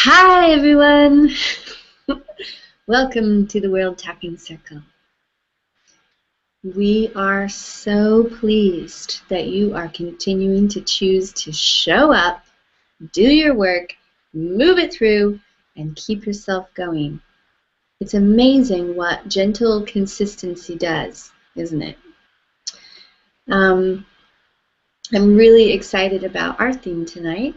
Hi everyone! Welcome to the World Tapping Circle. We are so pleased that you are continuing to choose to show up, do your work, move it through, and keep yourself going. It's amazing what gentle consistency does, isn't it? I'm really excited about our theme tonight.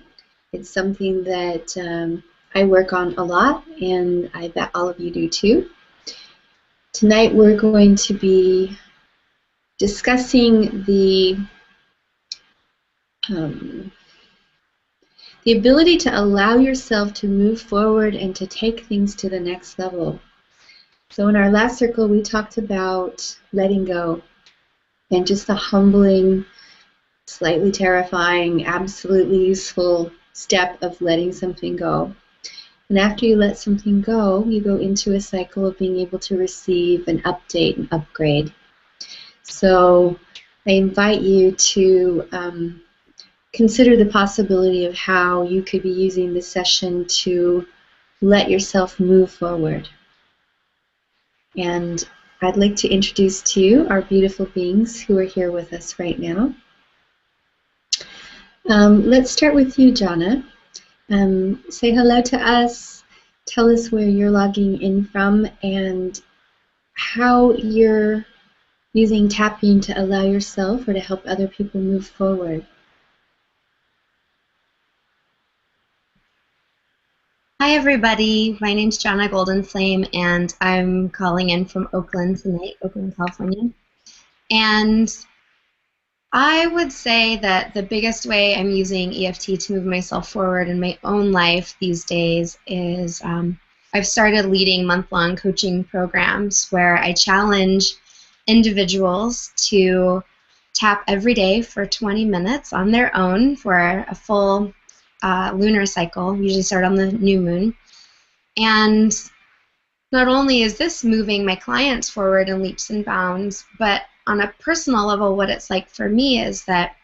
It's something that I work on a lot, and I bet all of you do too. Tonight we're going to be discussing the ability to allow yourself to move forward and to take things to the next level. So in our last circle we talked about letting go and just the humbling, slightly terrifying, absolutely useful step of letting something go. And after you let something go, you go into a cycle of being able to receive and update and upgrade. So I invite you to consider the possibility of how you could be using this session to let yourself move forward. And I'd like to introduce to you our beautiful beings who are here with us right now. Let's start with you, Jana. Say hello to us, tell us where you're logging in from and how you're using tapping to allow yourself or to help other people move forward. Hi everybody, my name's Jana Goldenflame and I'm calling in from Oakland tonight, Oakland, California. And I would say that the biggest way I'm using EFT to move myself forward in my own life these days is I've started leading month-long coaching programs where I challenge individuals to tap every day for 20 minutes on their own for a full lunar cycle. We usually start on the new moon. And not only is this moving my clients forward in leaps and bounds, but on a personal level, what it's like for me is that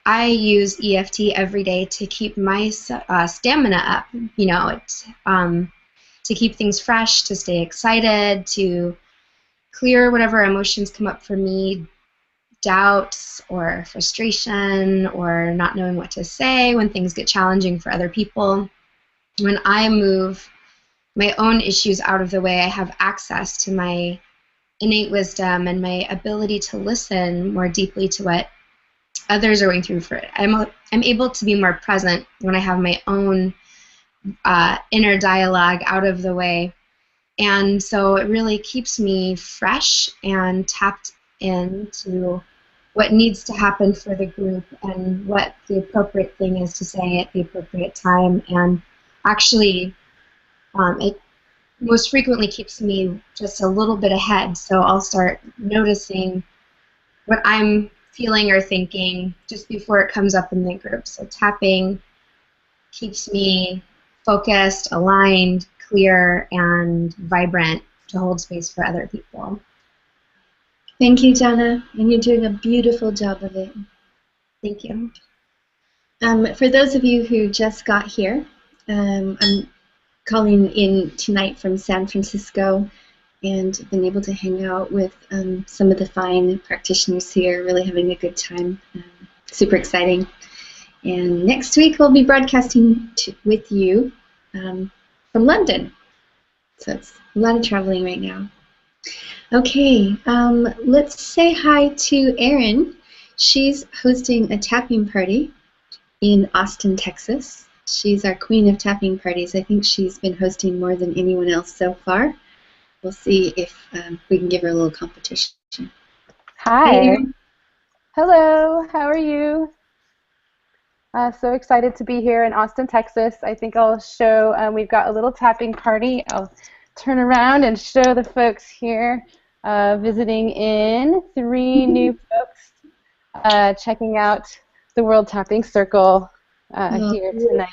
I use EFT every day to keep my stamina up, you know, to keep things fresh, to stay excited, to clear whatever emotions come up for me, doubts or frustration or not knowing what to say when things get challenging for other people. When I move my own issues out of the way, I have access to my innate wisdom and my ability to listen more deeply to what others are going through. I'm able to be more present when I have my own inner dialogue out of the way. And so it really keeps me fresh and tapped into what needs to happen for the group and what the appropriate thing is to say at the appropriate time. And actually, it most frequently keeps me just a little bit ahead. So I'll start noticing what I'm feeling or thinking just before it comes up in the group. So tapping keeps me focused, aligned, clear, and vibrant to hold space for other people. Thank you, Jana, and you're doing a beautiful job of it. Thank you. For those of you who just got here, I'm calling in tonight from San Francisco and been able to hang out with some of the fine practitioners here, really having a good time. Super exciting. And next week we'll be broadcasting with you from London. So it's a lot of traveling right now. Okay, let's say hi to Erin. She's hosting a tapping party in Austin, Texas. She's our queen of tapping parties. I think she's been hosting more than anyone else so far. We'll see if we can give her a little competition. Hi. Hey, hello, how are you? So excited to be here in Austin, Texas. I think I'll show, we've got a little tapping party. I'll turn around and show the folks here visiting in, 3 new folks checking out the World Tapping Circle here tonight.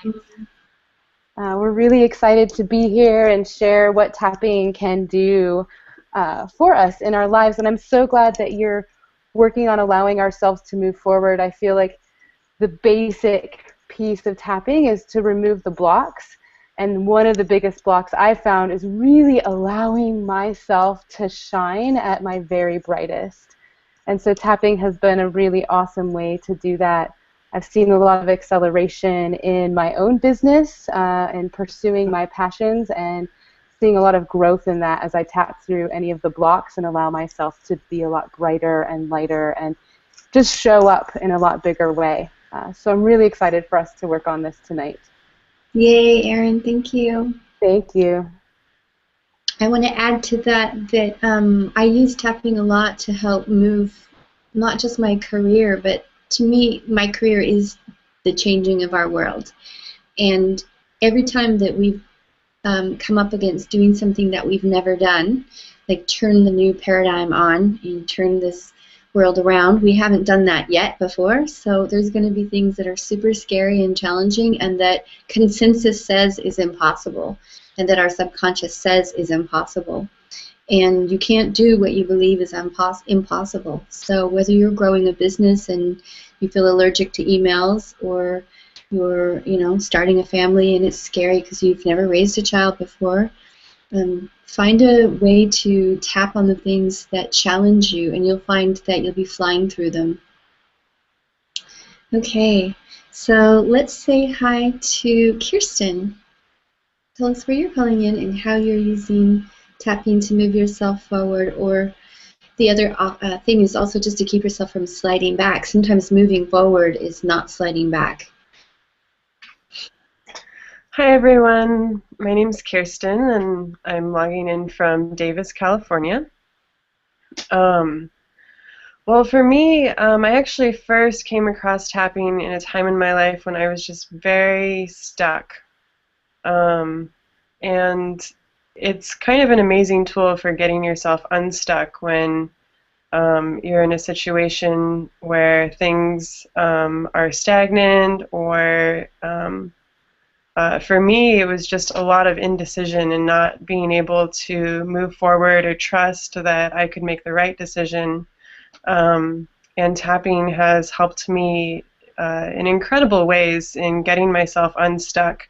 We're really excited to be here and share what tapping can do for us in our lives, and I'm so glad that you're working on allowing ourselves to move forward. I feel like the basic piece of tapping is to remove the blocks And one of the biggest blocks I found is really allowing myself to shine at my very brightest. And so tapping has been a really awesome way to do that. I've seen a lot of acceleration in my own business and pursuing my passions, and seeing a lot of growth in that as I tap through any of the blocks and allow myself to be a lot brighter and lighter and just show up in a lot bigger way. So I'm really excited for us to work on this tonight. Yay, Erin, thank you. Thank you. I want to add to that I use tapping a lot to help move not just my career, but to me, my career is the changing of our world. And every time that we've come up against doing something that we've never done, like turn the new paradigm on and turn this world around, we haven't done that yet before, so there's going to be things that are super scary and challenging and that consensus says is impossible and that our subconscious says is impossible. And you can't do what you believe is impossible. So whether you're growing a business and you feel allergic to emails, or you're starting a family and it's scary because you've never raised a child before, find a way to tap on the things that challenge you, and you'll find that you'll be flying through them. Okay, so let's say hi to Kirsten. Tell us where you're calling in and how you're using tapping to move yourself forward, or the other thing is also just to keep yourself from sliding back. Sometimes moving forward is not sliding back. Hi everyone, my name's Kirsten and I'm logging in from Davis, California. Well, for me, I actually first came across tapping in a time in my life when I was just very stuck. And it's kind of an amazing tool for getting yourself unstuck when you're in a situation where things are stagnant, or for me, it was just a lot of indecision and not being able to move forward or trust that I could make the right decision. And tapping has helped me in incredible ways in getting myself unstuck,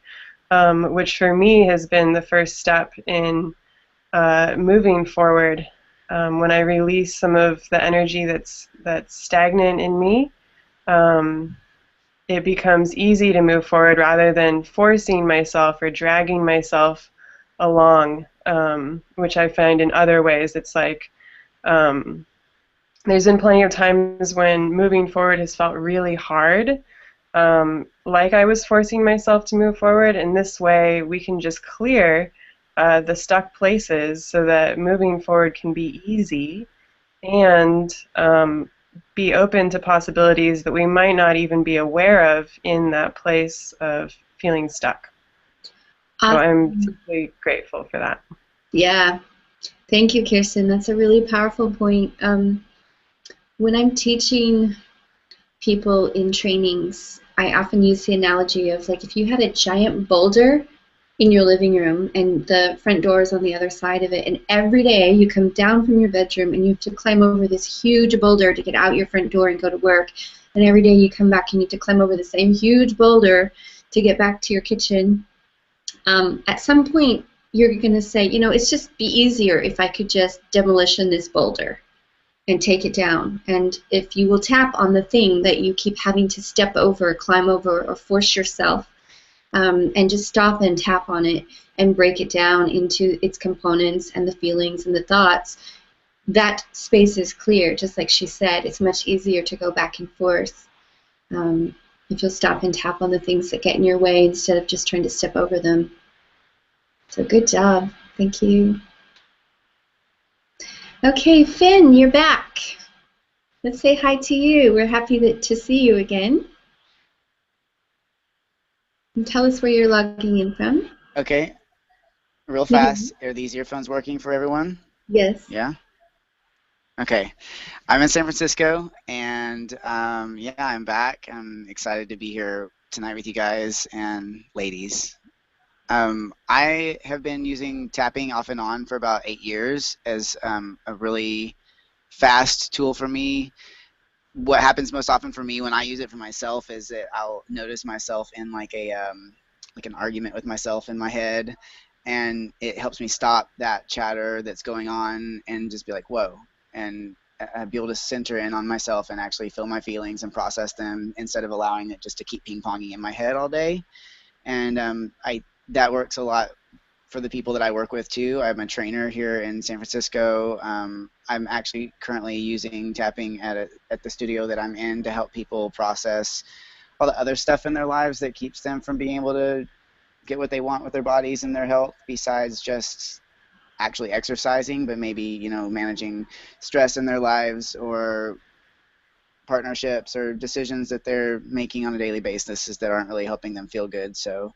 which for me has been the first step in moving forward. When I release some of the energy that's stagnant in me, it becomes easy to move forward rather than forcing myself or dragging myself along, which I find in other ways. It's like there's been plenty of times when moving forward has felt really hard, like I was forcing myself to move forward. And this way we can just clear the stuck places so that moving forward can be easy and be open to possibilities that we might not even be aware of in that place of feeling stuck. Awesome. So I'm deeply grateful for that. Yeah. Thank you, Kirsten. That's a really powerful point. When I'm teaching people in trainings, I often use the analogy of, like, if you had a giant boulder in your living room and the front door is on the other side of it, and every day you come down from your bedroom and you have to climb over this huge boulder to get out your front door and go to work, and every day you come back and you need to climb over the same huge boulder to get back to your kitchen, at some point you're going to say, it's just be easier if I could just demolition this boulder and take it down. And if you will tap on the thing that you keep having to step over, climb over, or force yourself, and just stop and tap on it and break it down into its components and the feelings and the thoughts, that space is clear. Just like she said, it's much easier to go back and forth if you'll stop and tap on the things that get in your way instead of just trying to step over them. So good job. Thank you. Okay, Finn, you're back. Let's say hi to you. We're happy to see you again. And tell us where you're logging in from. Okay. Real fast. Are these earphones working for everyone? Yes. Yeah? Okay. I'm in San Francisco, and yeah, I'm back. I'm excited to be here tonight with you guys and ladies. I have been using tapping off and on for about 8 years as a really fast tool for me. What happens most often for me when I use it for myself is that I'll notice myself in like a like an argument with myself in my head, and it helps me stop that chatter that's going on and just be like, whoa, and be able to center in on myself and actually feel my feelings and process them instead of allowing it just to keep ping-ponging in my head all day. And that works a lot for the people that I work with too. I'm a trainer here in San Francisco. I'm actually currently using tapping at the studio that I'm in to help people process all the other stuff in their lives that keeps them from being able to get what they want with their bodies and their health, besides just actually exercising, but maybe, you know, managing stress in their lives or partnerships or decisions that they're making on a daily basis that aren't really helping them feel good. So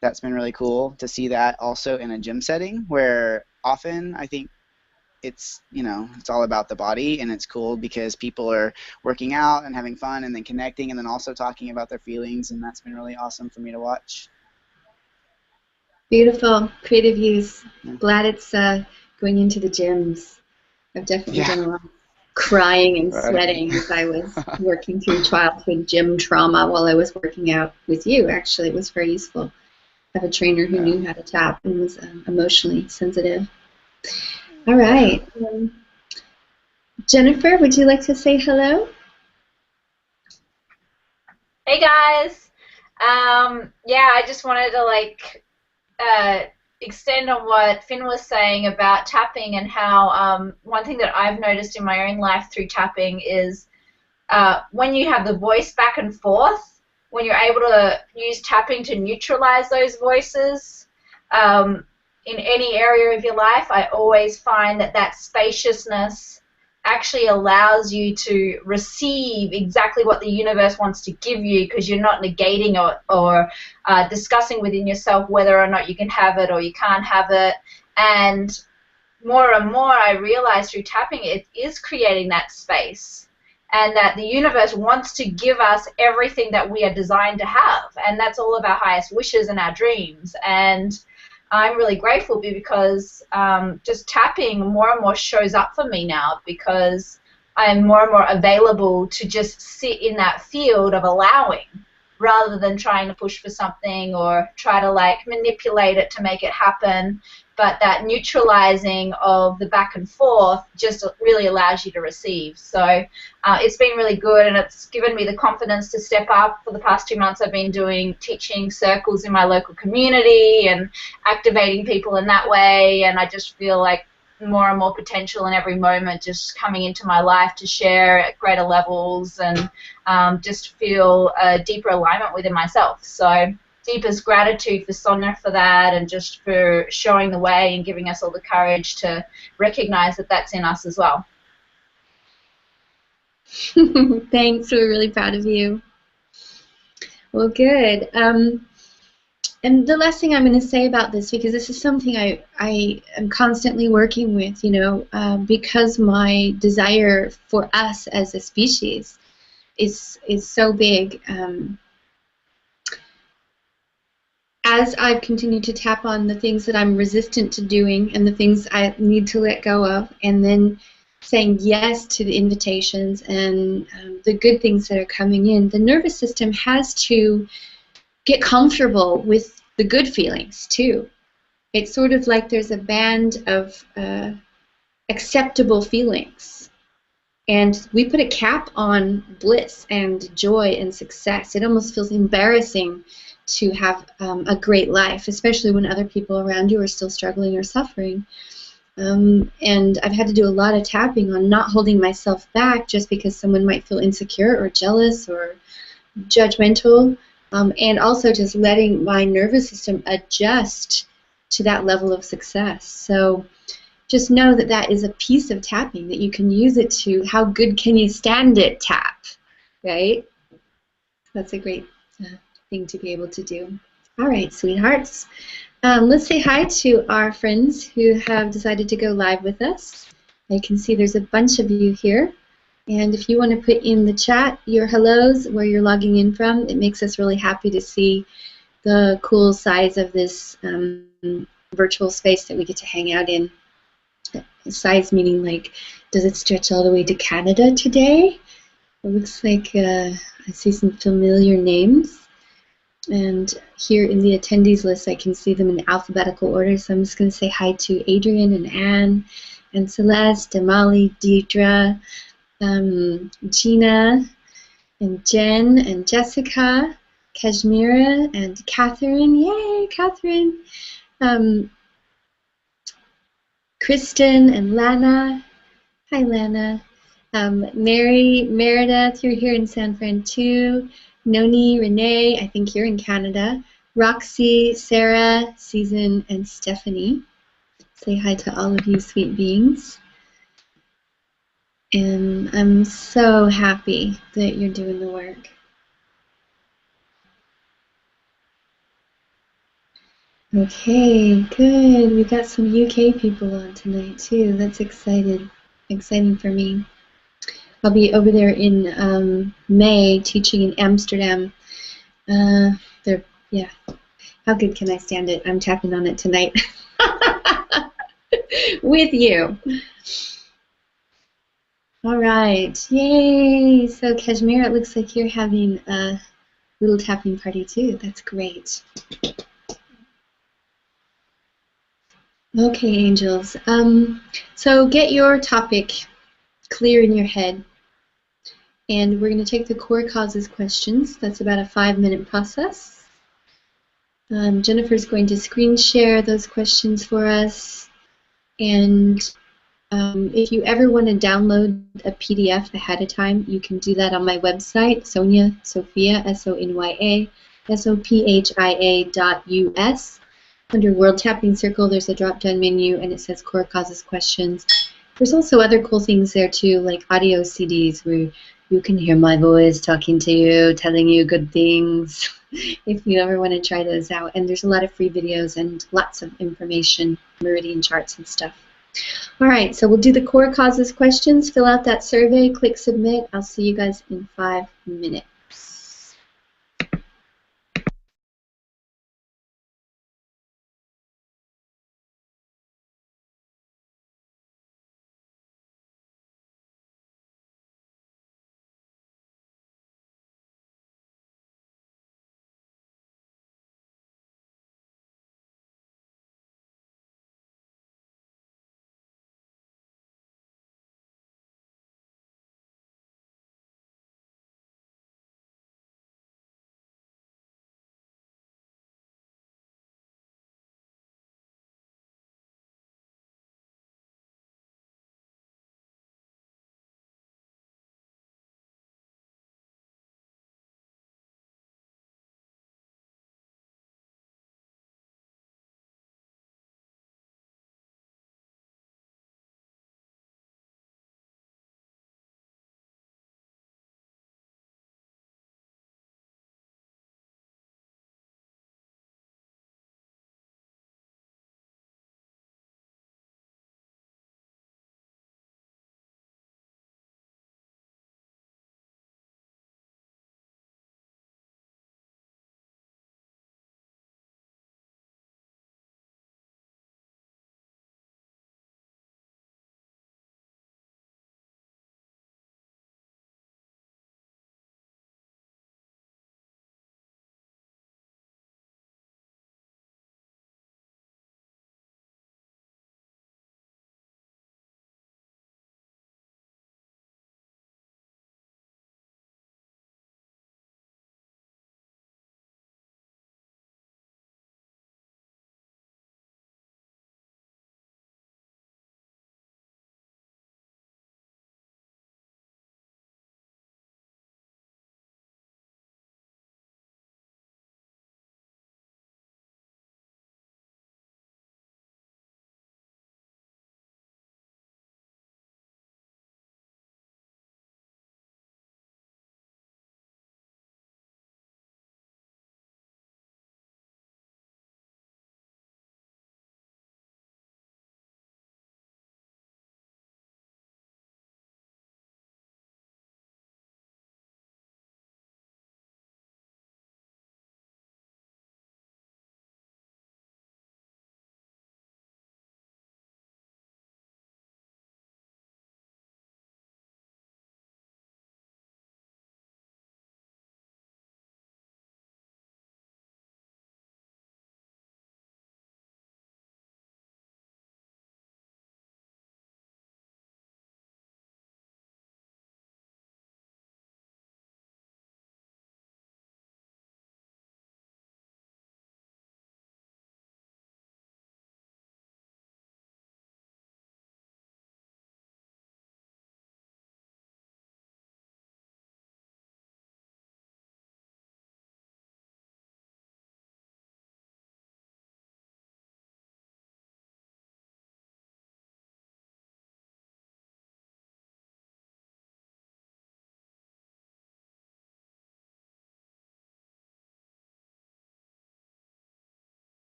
that's been really cool to see that also in a gym setting, where often I think it's, you know, it's all about the body, and it's cool because people are working out and having fun and then connecting and then also talking about their feelings, and that's been really awesome for me to watch. Beautiful, creative use. Glad it's going into the gyms. I've definitely done a lot of crying and sweating as I was working through childhood gym trauma while I was working out with you. Actually, it was very useful. I have a trainer who knew how to tap and was emotionally sensitive. All right. Jennifer, would you like to say hello? Hey guys. Yeah, I just wanted to extend on what Finn was saying about tapping, and how one thing that I've noticed in my own life through tapping is when you have the voice back and forth, when you're able to use tapping to neutralize those voices in any area of your life, I always find that that spaciousness actually allows you to receive exactly what the universe wants to give you, because you're not negating or discussing within yourself whether or not you can have it or you can't have it. And more I realize through tapping, it is creating that space, and that the universe wants to give us everything that we are designed to have, and that's all of our highest wishes and our dreams. And I'm really grateful because just tapping more and more shows up for me now, because I am more and more available to just sit in that field of allowing, rather than trying to push for something or try to manipulate it to make it happen. But that neutralizing of the back and forth just really allows you to receive. So it's been really good, and it's given me the confidence to step up. For the past 2 months, I've been doing teaching circles in my local community and activating people in that way, and I just feel like more and more potential in every moment just coming into my life to share at greater levels, and just feel a deeper alignment within myself. So deepest gratitude for Sonya for that, and just for showing the way and giving us all the courage to recognize that that's in us as well. Thanks. We're really proud of you. Well, good. And the last thing I'm going to say about this, because this is something I am constantly working with, you know, because my desire for us as a species is so big. As I've continued to tap on the things that I'm resistant to doing and the things I need to let go of, and then saying yes to the invitations and the good things that are coming in, the nervous system has to get comfortable with the good feelings too. It's sort of like there's a band of acceptable feelings, and we put a cap on bliss and joy and success. It almost feels embarrassing to have a great life, especially when other people around you are still struggling or suffering. And I've had to do a lot of tapping on not holding myself back just because someone might feel insecure or jealous or judgmental, and also just letting my nervous system adjust to that level of success. So just know that that is a piece of tapping, that you can use it to how good can you stand it tap, right? That's a great thing to be able to do. All right, sweethearts. Let's say hi to our friends who have decided to go live with us. I can see there's a bunch of you here. And if you want to put in the chat your hellos, where you're logging in from, it makes us really happy to see the cool size of this virtual space that we get to hang out in. Size meaning, like, does it stretch all the way to Canada today? It looks like I see some familiar names. And here in the attendees list, I can see them in alphabetical order. So I'm just going to say hi to Adrian and Anne and Celeste, Damali, Deidre, Gina, and Jen, and Jessica, Kashmira, and Catherine. Yay, Catherine! Kristen and Lana. Hi, Lana. Mary, Meredith, you're here in San Fran too. Noni, Renee, I think you're in Canada. Roxy, Sarah, Susan, and Stephanie. Say hi to all of you sweet beings. And I'm so happy that you're doing the work. Okay, good. We got some UK people on tonight too. That's exciting for me. I'll be over there in May teaching in Amsterdam. Yeah. How good can I stand it? I'm tapping on it tonight with you. All right. Yay. So Kashmir, it looks like you're having a little tapping party too. That's great. Okay, angels. So get your topic clear in your head. And we're going to take the core causes questions. That's about a 5-minute process. Jennifer's going to screen share those questions for us. And if you ever want to download a PDF ahead of time, you can do that on my website, Sonya Sophia, SONYA, SOPHIA.US. Under World Tapping Circle, there's a drop-down menu, and it says Core Causes Questions. There's also other cool things there, too, like audio CDs where you can hear my voice talking to you, telling you good things, if you ever want to try those out. And there's a lot of free videos and lots of information, meridian charts and stuff. All right, so we'll do the core causes questions. Fill out that survey, click submit. I'll see you guys in 5 minutes.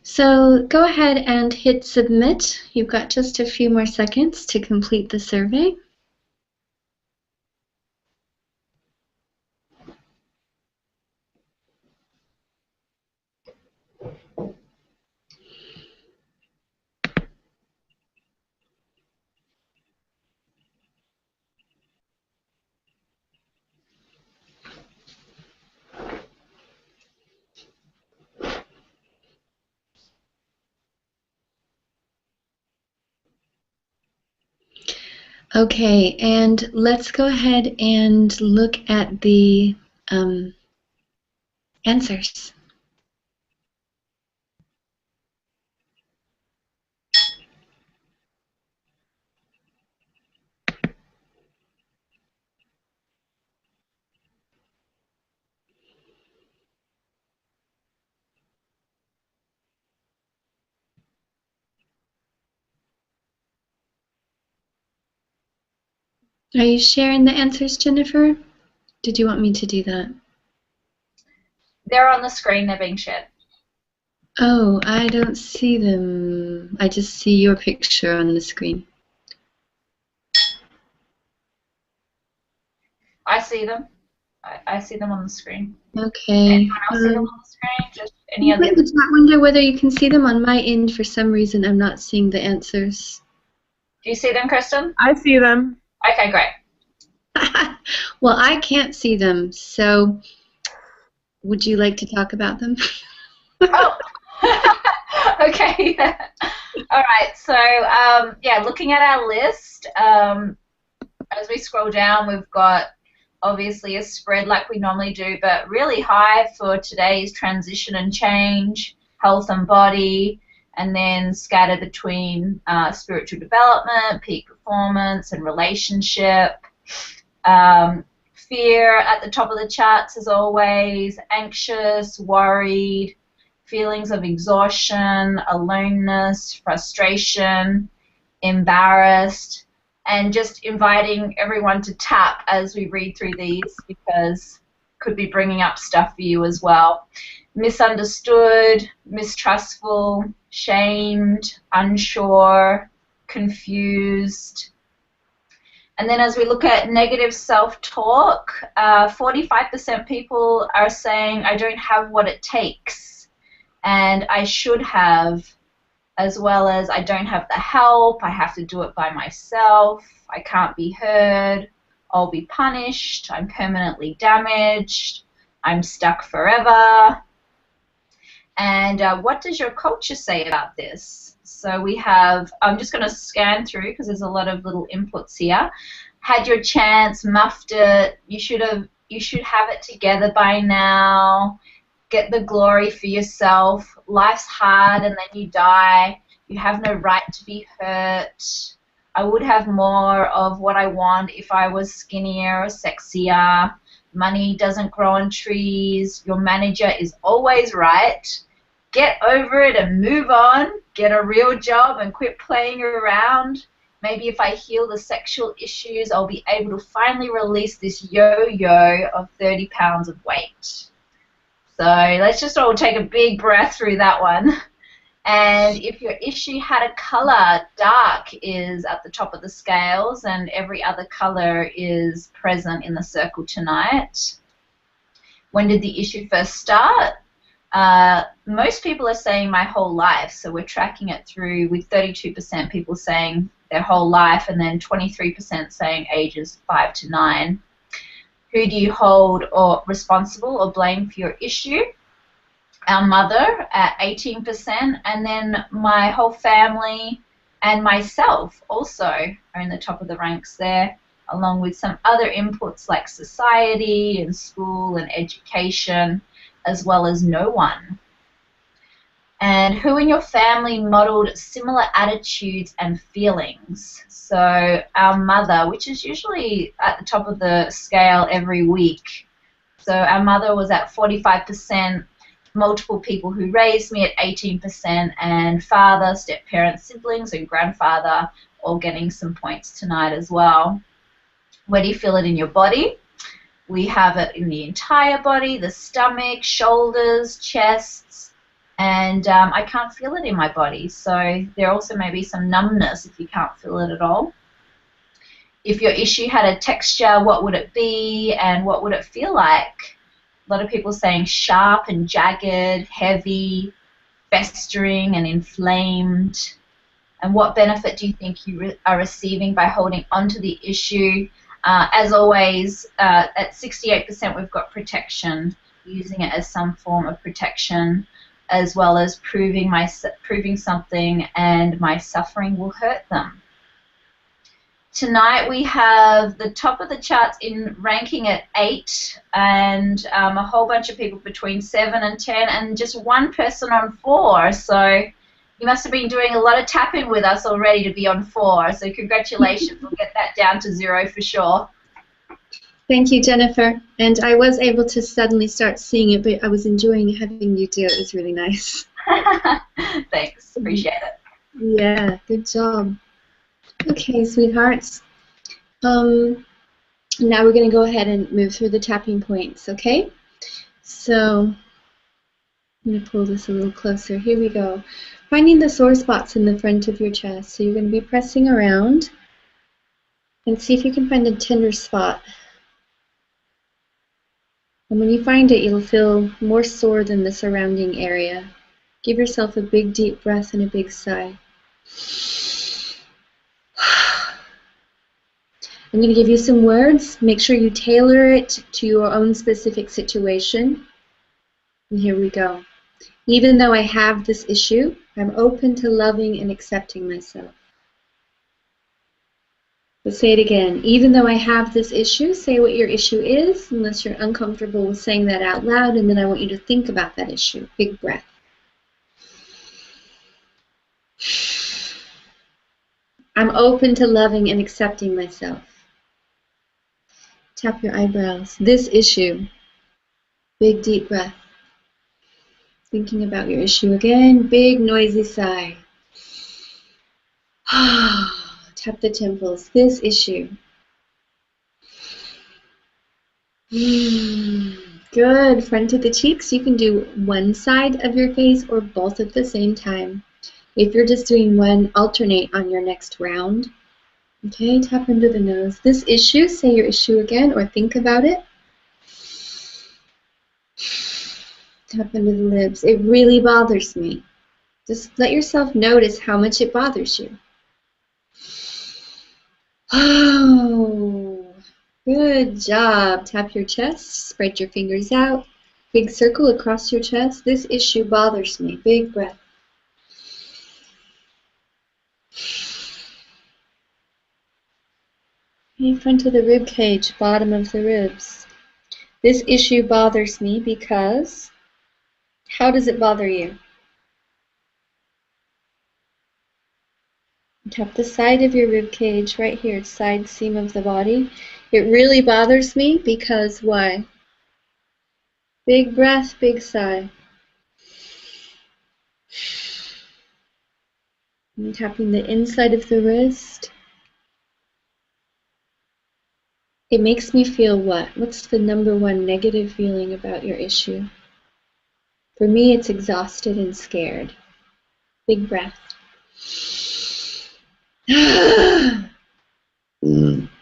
So go ahead and hit submit. You've got just a few more seconds to complete the survey. Okay, and let's go ahead and look at the answers. Are you sharing the answers, Jennifer? Did you want me to do that? They're on the screen. They're being shared. Oh, I don't see them. I just see your picture on the screen. I see them. I see them on the screen. Okay. Anyone else see them on the screen? Just any You other? put in the chat window whether you can see them. On my end, for some reason, I'm not seeing the answers. Do you see them, Kristen? I see them. Okay, great. Well, I can't see them, so would you like to talk about them? Oh, okay. All right. So, yeah, looking at our list, as we scroll down, we've got obviously a spread like we normally do, but really high for today's transition and change, health and body, and then scattered between spiritual development, peak performance, and relationship. Fear at the top of the charts as always, anxious, worried, feelings of exhaustion, aloneness, frustration, embarrassed, and just inviting everyone to tap as we read through these because could be bringing up stuff for you as well. Misunderstood, mistrustful, shamed, unsure, confused. And then as we look at negative self-talk, 45% people are saying, I don't have what it takes, and I should have, as well as I don't have the help, I have to do it by myself, I can't be heard, I'll be punished, I'm permanently damaged, I'm stuck forever. And what does your culture say about this? So we have, I'm just going to scan through because there's a lot of little inputs here. Had your chance, muffed it, you should have it together by now, get the glory for yourself, life's hard and then you die, you have no right to be hurt, I would have more of what I want if I was skinnier or sexier, money doesn't grow on trees, your manager is always right, get over it and move on, get a real job and quit playing around. Maybe if I heal the sexual issues, I'll be able to finally release this yo-yo of 30 pounds of weight. So let's just all take a big breath through that one. And if your issue had a color, dark is at the top of the scales and every other color is present in the circle tonight. When did the issue first start? Most people are saying my whole life, so we're tracking it through with 32% people saying their whole life and then 23% saying ages 5 to 9. Who do you hold or responsible or blame for your issue? Our mother at 18%, and then my whole family and myself also are in the top of the ranks there, along with some other inputs like society and school and education, as well as no one. And who in your family modeled similar attitudes and feelings? So our mother, which is usually at the top of the scale every week. So our mother was at 45%, multiple people who raised me at 18%, and father, step-parents, siblings, and grandfather all getting some points tonight as well. Where do you feel it in your body? We have it in the entire body, the stomach, shoulders, chests, and I can't feel it in my body. So there also may be some numbness if you can't feel it at all. If your issue had a texture, what would it be and what would it feel like? A lot of people saying sharp and jagged, heavy, festering and inflamed. And what benefit do you think you are receiving by holding onto the issue? As always, at 68% we've got protection, using it as some form of protection, as well as proving something and my suffering will hurt them. Tonight we have the top of the charts in ranking at 8, and a whole bunch of people between 7 and 10, and just one person on 4. So you must have been doing a lot of tapping with us already to be on 4. So congratulations. We'll get that down to 0 for sure. Thank you, Jennifer. And I was able to suddenly start seeing it, but I was enjoying having you do it. It was really nice. Thanks. Appreciate it. Yeah, good job. Okay, sweethearts. Now we're going to go ahead and move through the tapping points, okay? So I'm going to pull this a little closer. Here we go. Finding the sore spots in the front of your chest. So you're going to be pressing around and see if you can find a tender spot. And when you find it, you'll feel more sore than the surrounding area. Give yourself a big deep breath and a big sigh. I'm going to give you some words. Make sure you tailor it to your own specific situation. And here we go. Even though I have this issue, I'm open to loving and accepting myself. Let's say it again. Even though I have this issue, say what your issue is, unless you're uncomfortable with saying that out loud, and then I want you to think about that issue. Big breath. I'm open to loving and accepting myself. Tap your eyebrows. This issue. Big deep breath. Thinking about your issue again. Big noisy sigh. Tap the temples. This issue. Good. Front of the cheeks. You can do one side of your face or both at the same time. If you're just doing one, alternate on your next round. Okay, tap under the nose. This issue, say your issue again or think about it. Tap under the lips. It really bothers me. Just let yourself notice how much it bothers you. Oh, good job. Tap your chest. Spread your fingers out. Big circle across your chest. This issue bothers me. Big breath. In front of the rib cage, bottom of the ribs. This issue bothers me because, how does it bother you? Tap the side of your rib cage right here, side seam of the body. It really bothers me because why? Big breath, big sigh. I'm tapping the inside of the wrist. It makes me feel what? What's the number one negative feeling about your issue? For me, it's exhausted and scared. Big breath.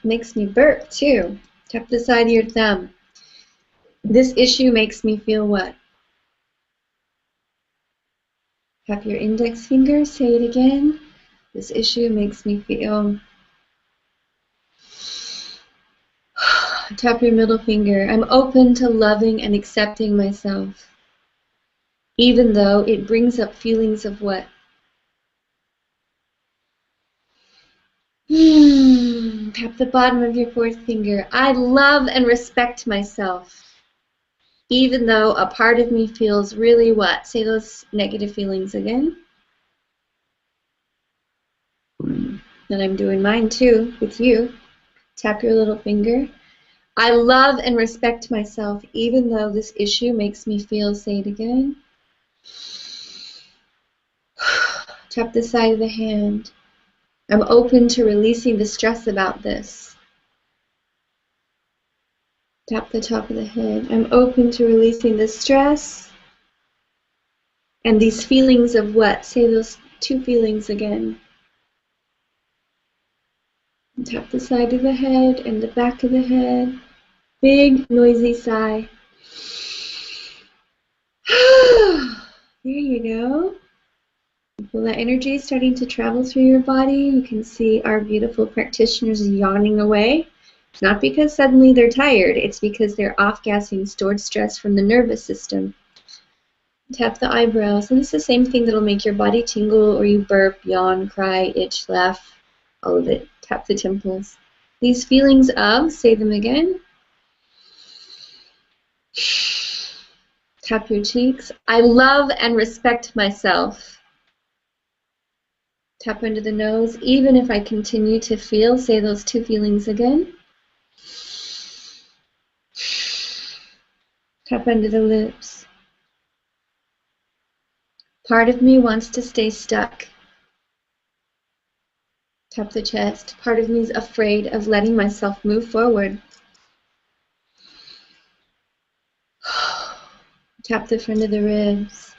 Makes me burp too. Tap the side of your thumb. This issue makes me feel what? Tap your index finger. Say it again. This issue makes me feel. Tap your middle finger. I'm open to loving and accepting myself, even though it brings up feelings of what? Tap the bottom of your fourth finger. I love and respect myself, even though a part of me feels really what? Say those negative feelings again. Then I'm doing mine too with you. Tap your little finger. I love and respect myself, even though this issue makes me feel, say it again. Tap the side of the hand. I'm open to releasing the stress about this. Tap the top of the head. I'm open to releasing the stress. And these feelings of what? Say those two feelings again. Tap the side of the head and the back of the head. Big, noisy sigh. There you go. Feel that energy starting to travel through your body. You can see our beautiful practitioners yawning away. It's not because suddenly they're tired. It's because they're off-gassing stored stress from the nervous system. Tap the eyebrows. And it's the same thing that'll make your body tingle or you burp, yawn, cry, itch, laugh, all of it. Tap the temples. These feelings of, say them again. Tap your cheeks. I love and respect myself. Tap under the nose. Even if I continue to feel, say those two feelings again. Tap under the lips. Part of me wants to stay stuck. Tap the chest. Part of me is afraid of letting myself move forward. Tap the front of the ribs.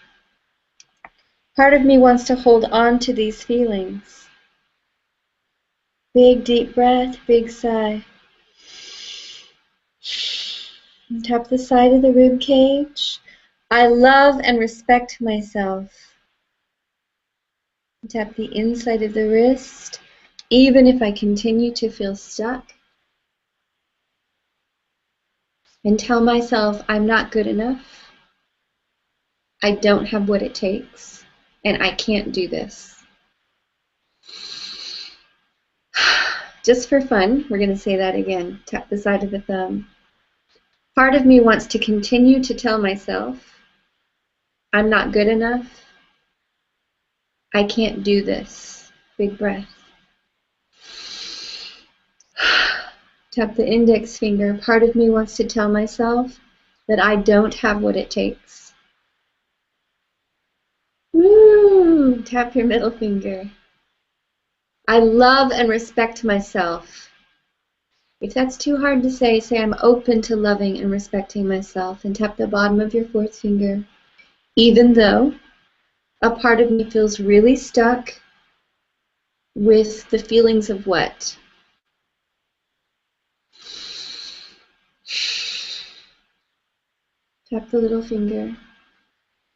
Part of me wants to hold on to these feelings. Big deep breath, big sigh. Tap the side of the rib cage. I love and respect myself. Tap the inside of the wrist, even if I continue to feel stuck. And tell myself I'm not good enough. I don't have what it takes, and I can't do this. Just for fun, we're going to say that again. Tap the side of the thumb. Part of me wants to continue to tell myself, I'm not good enough. I can't do this. Big breath. Tap the index finger. Part of me wants to tell myself that I don't have what it takes. Woo! Tap your middle finger. I love and respect myself. If that's too hard to say I'm open to loving and respecting myself, and tap the bottom of your fourth finger. Even though a part of me feels really stuck with the feelings of what? Tap the little finger.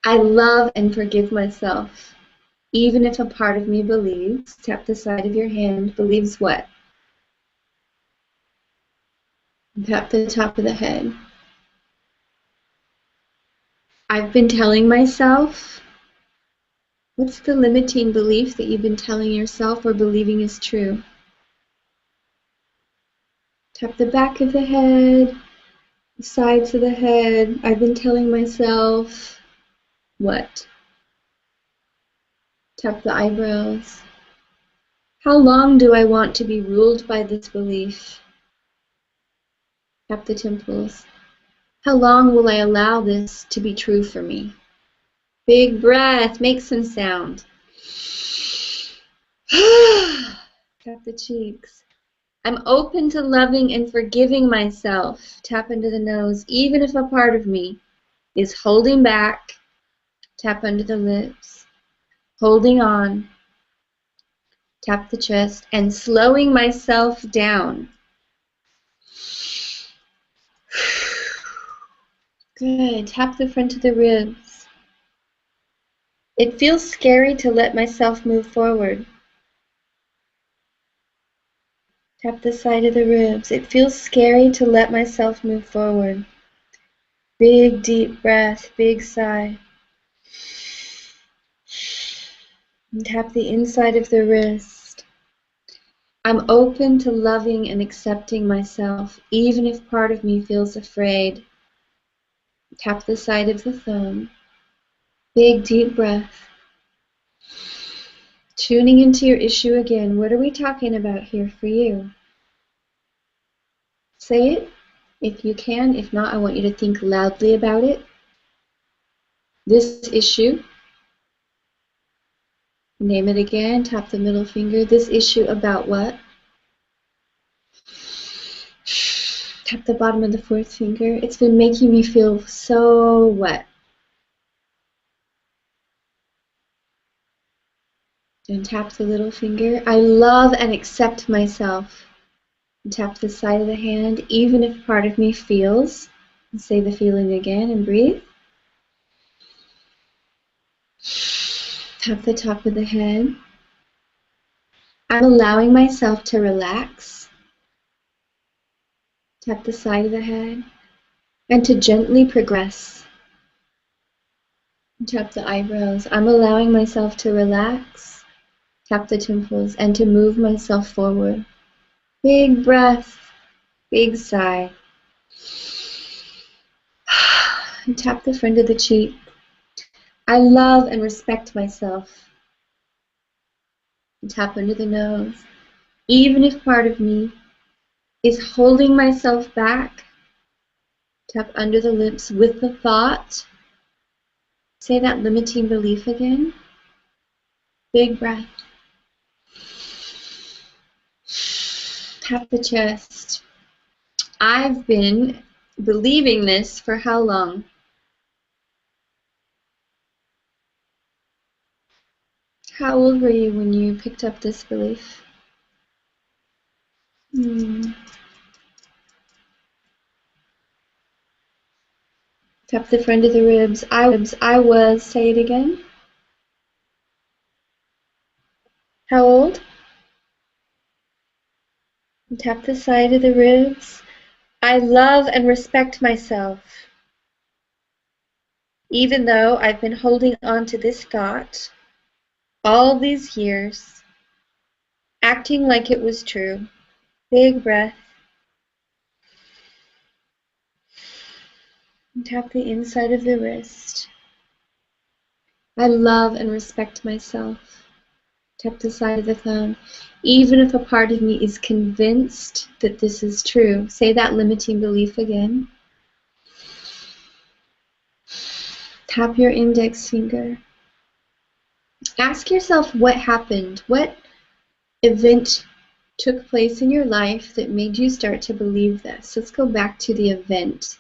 I love and forgive myself. Even if a part of me believes, tap the side of your hand, believes what? Tap the top of the head. I've been telling myself, what's the limiting belief that you've been telling yourself or believing is true? Tap the back of the head, the sides of the head. I've been telling myself, what? Tap the eyebrows. How long do I want to be ruled by this belief? Tap the temples. How long will I allow this to be true for me? Big breath, make some sound. Tap the cheeks. I'm open to loving and forgiving myself. Tap into the nose, even if a part of me is holding back. Tap under the lips, holding on. Tap the chest, and slowing myself down. Good. Tap the front of the ribs. It feels scary to let myself move forward. Tap the side of the ribs. It feels scary to let myself move forward. Big deep breath, big sigh. And tap the inside of the wrist. I'm open to loving and accepting myself, even if part of me feels afraid. Tap the side of the thumb. Big deep breath. Tuning into your issue again. What are we talking about here for you? Say it if you can. If not, I want you to think loudly about it. This issue. Name it again. Tap the middle finger. This issue about what? Tap the bottom of the fourth finger. It's been making me feel so what? And tap the little finger. I love and accept myself. And tap the side of the hand, even if part of me feels. And say the feeling again and breathe. Tap the top of the head. I'm allowing myself to relax. Tap the side of the head. And to gently progress. Tap the eyebrows. I'm allowing myself to relax. Tap the temples and to move myself forward. Big breath. Big sigh. And tap the front of the cheek. I love and respect myself. And tap under the nose. Even if part of me is holding myself back, tap under the lips with the thought. Say that limiting belief again. Big breath. Tap the chest. I've been believing this for how long? How old were you when you picked up this belief? Tap the front of the ribs. I was. Say it again. How old? Tap the side of the ribs. I love and respect myself. Even though I've been holding on to this thought all these years, acting like it was true. Big breath. And tap the inside of the wrist. I love and respect myself. Tap the side of the thumb. Even if a part of me is convinced that this is true. Say that limiting belief again. Tap your index finger. Ask yourself what happened. What event took place in your life that made you start to believe this? Let's go back to the event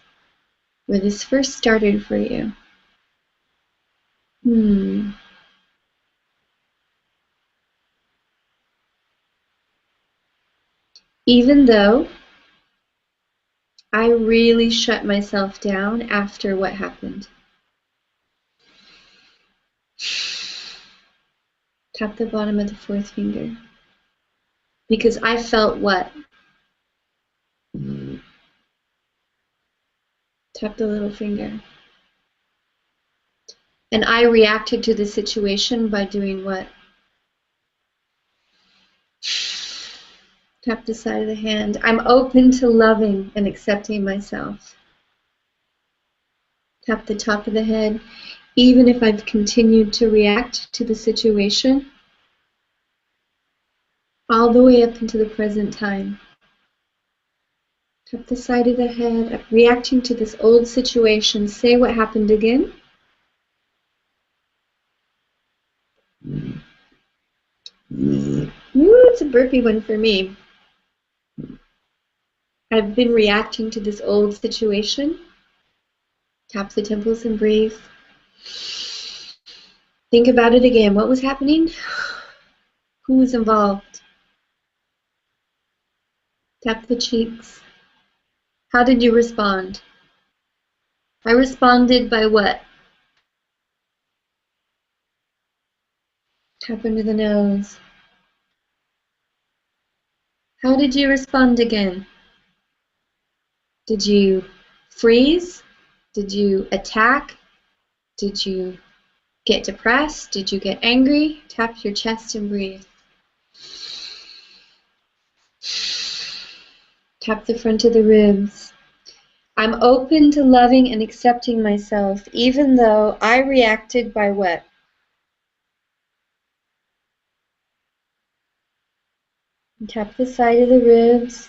where this first started for you. Even though I really shut myself down after what happened. Tap the bottom of the fourth finger. Because I felt what? Tap the little finger. And I reacted to the situation by doing what? Tap the side of the hand. I'm open to loving and accepting myself. Tap the top of the head. Even if I've continued to react to the situation, all the way up into the present time. Tap the side of the head, reacting to this old situation. Say what happened again. Ooh, it's a burpy one for me. I've been reacting to this old situation. Tap the temples and breathe. Think about it again. What was happening? Who was involved? Tap the cheeks. How did you respond? I responded by what? Tap under the nose. How did you respond again? Did you freeze? Did you attack? Did you get depressed? Did you get angry? Tap your chest and breathe. Tap the front of the ribs. I'm open to loving and accepting myself, even though I reacted by what? Tap the side of the ribs.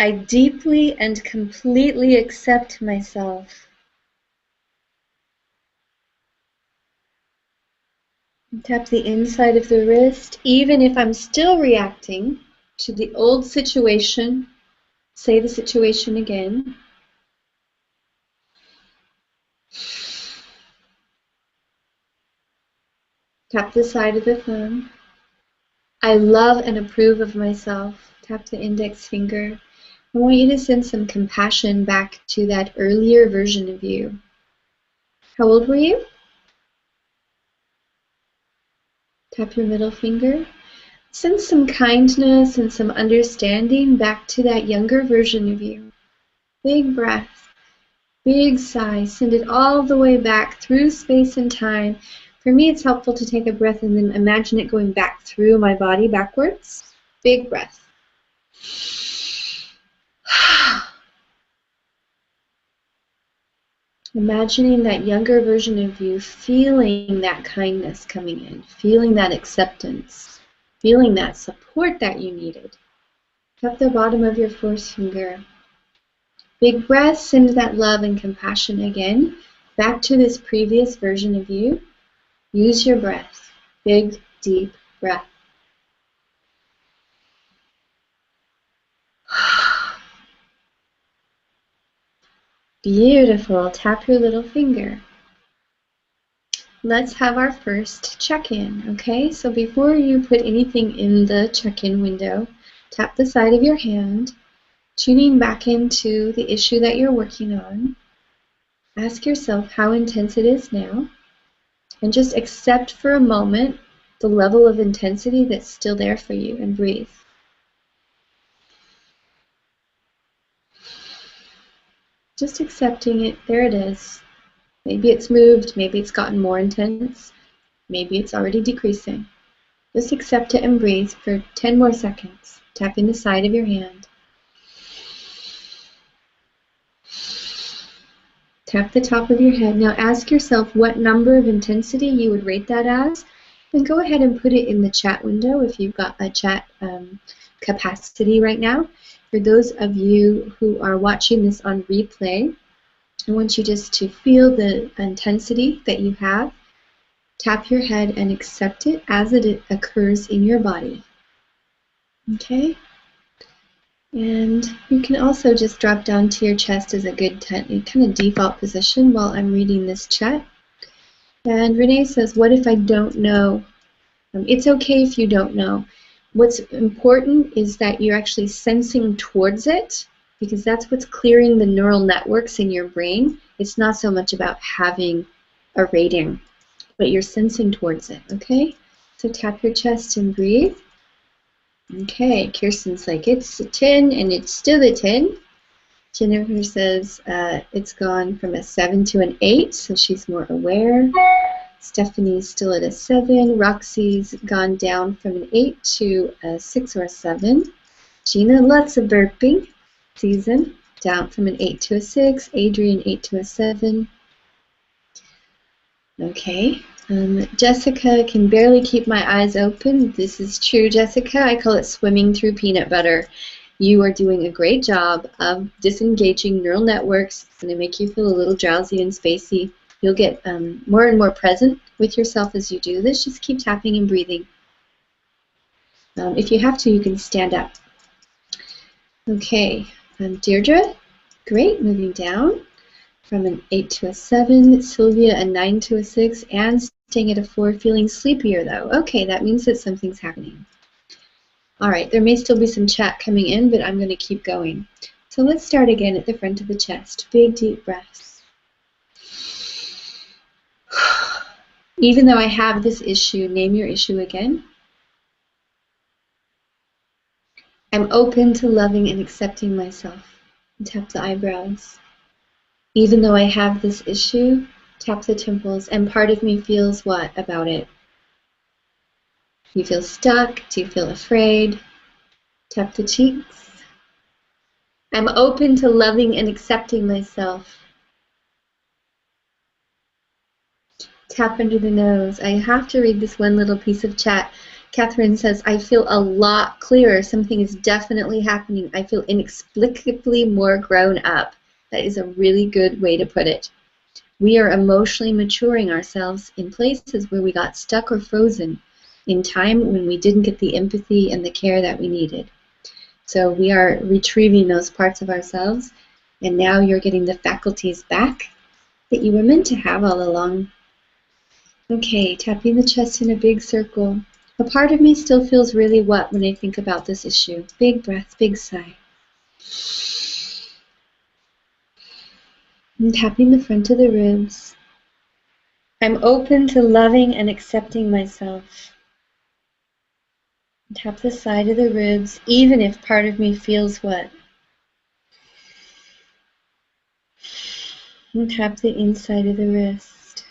I deeply and completely accept myself. Tap the inside of the wrist. Even if I'm still reacting to the old situation, say the situation again. Tap the side of the thumb. I love and approve of myself. Tap the index finger. I want you to send some compassion back to that earlier version of you. How old were you? Tap your middle finger. Send some kindness and some understanding back to that younger version of you. Big breath, big sigh. Send it all the way back through space and time. For me, it's helpful to take a breath and then imagine it going back through my body backwards. Big breath. Imagining that younger version of you feeling that kindness coming in, feeling that acceptance, feeling that support that you needed. Tap the bottom of your forefinger. Big breath, send that love and compassion again back to this previous version of you. Use your breath. Big, deep breath. Beautiful. Tap your little finger. Let's have our first check-in, okay? So before you put anything in the check-in window, tap the side of your hand, tuning back into the issue that you're working on. Ask yourself how intense it is now, and just accept for a moment the level of intensity that's still there for you, and breathe. Just accepting it. There it is. Maybe it's moved, maybe it's gotten more intense, maybe it's already decreasing. Just accept it and breathe for 10 more seconds, tapping the side of your hand. Tap the top of your head. Now ask yourself what number of intensity you would rate that as, and go ahead and put it in the chat window if you've got a chat capacity right now. For those of you who are watching this on replay, I want you just to feel the intensity that you have. Tap your head and accept it as it occurs in your body. Okay? And you can also just drop down to your chest as a good kind of default position while I'm reading this chat. And Renee says, what if I don't know? It's okay if you don't know. What's important is that you're actually sensing towards it, because that's what's clearing the neural networks in your brain. It's not so much about having a rating, but you're sensing towards it, okay? So tap your chest and breathe. Okay, Kirsten's like, it's a 10, and it's still a 10. Jennifer says it's gone from a 7 to an 8, so she's more aware. Stephanie's still at a 7. Roxy's gone down from an 8 to a 6 or a 7. Gina, lots of burping. Season, down from an 8 to a 6. Adrian, 8 to a 7. Okay. Jessica can barely keep my eyes open. This is true, Jessica. I call it swimming through peanut butter. You are doing a great job of disengaging neural networks. It's going to make you feel a little drowsy and spacey. You'll get more and more present with yourself as you do this. Just keep tapping and breathing. If you have to, you can stand up. Okay. Deirdre, great, moving down from an 8 to a 7. Sylvia, a 9 to a 6, and staying at a 4, feeling sleepier though. Okay, that means that something's happening. All right, there may still be some chat coming in, but I'm going to keep going. So let's start again at the front of the chest. Big, deep breaths. Even though I have this issue, name your issue again. I'm open to loving and accepting myself. And tap the eyebrows. Even though I have this issue, tap the temples. And part of me feels what about it? Do you feel stuck? Do you feel afraid? Tap the cheeks. I'm open to loving and accepting myself. Tap under the nose. I have to read this one little piece of chat. Catherine says, I feel a lot clearer. Something is definitely happening. I feel inexplicably more grown up. That is a really good way to put it. We are emotionally maturing ourselves in places where we got stuck or frozen in time when we didn't get the empathy and the care that we needed. So we are retrieving those parts of ourselves, and now you're getting the faculties back that you were meant to have all along. Okay, tapping the chest in a big circle. A part of me still feels really what when I think about this issue. Big breath, big sigh. I'm tapping the front of the ribs. I'm open to loving and accepting myself. Tap the side of the ribs, even if part of me feels what. And tap the inside of the wrist.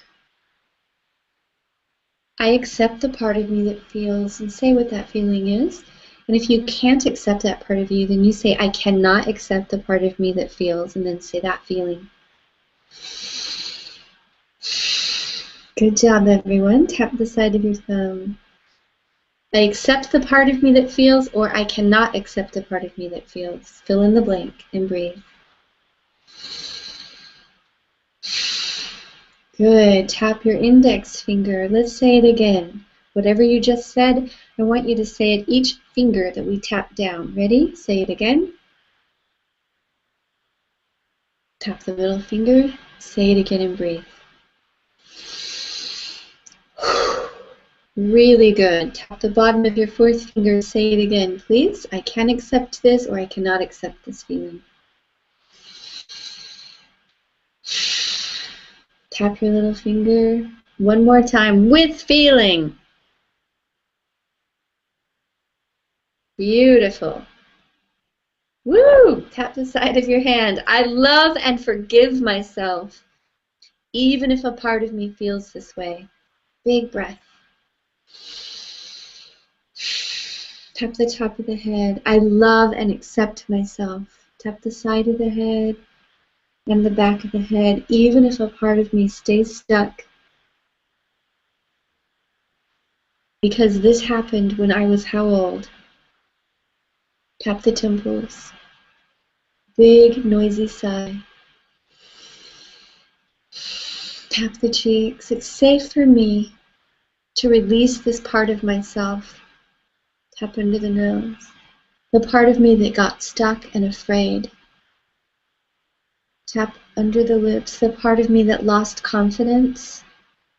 I accept the part of me that feels, and say what that feeling is. And if you can't accept that part of you, then you say, I cannot accept the part of me that feels, and then say that feeling. Good job, everyone. Tap the side of your thumb. I accept the part of me that feels, or I cannot accept the part of me that feels. Fill in the blank and breathe. Good. Tap your index finger. Let's say it again. Whatever you just said, I want you to say it each finger that we tap down. Ready? Say it again. Tap the middle finger. Say it again and breathe. Really good. Tap the bottom of your fourth finger. Say it again, please. I can accept this, or I cannot accept this feeling. Tap your little finger. One more time with feeling. Beautiful. Woo! Tap the side of your hand. I love and forgive myself, even if a part of me feels this way. Big breath. Tap the top of the head. I love and accept myself. Tap the side of the head and the back of the head, even if a part of me stays stuck. Because this happened when I was how old? Tap the temples. Big, noisy sigh. Tap the cheeks. It's safe for me to release this part of myself. Tap under the nose. The part of me that got stuck and afraid. Tap under the lips. The part of me that lost confidence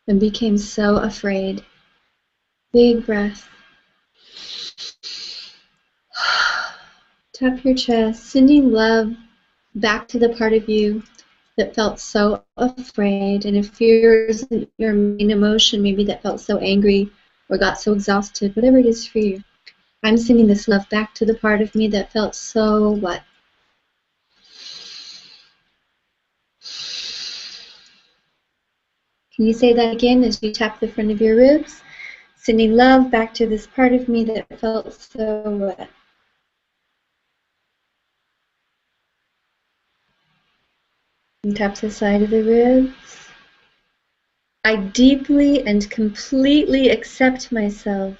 and became so afraid. Big breath. Tap your chest, sending love back to the part of you that felt so afraid. And if fear isn't your main emotion, maybe that felt so angry or got so exhausted, whatever it is for you. I'm sending this love back to the part of me that felt so what? Can you say that again as you tap the front of your ribs? Sending love back to this part of me that felt so what? And tap the side of the ribs. I deeply and completely accept myself,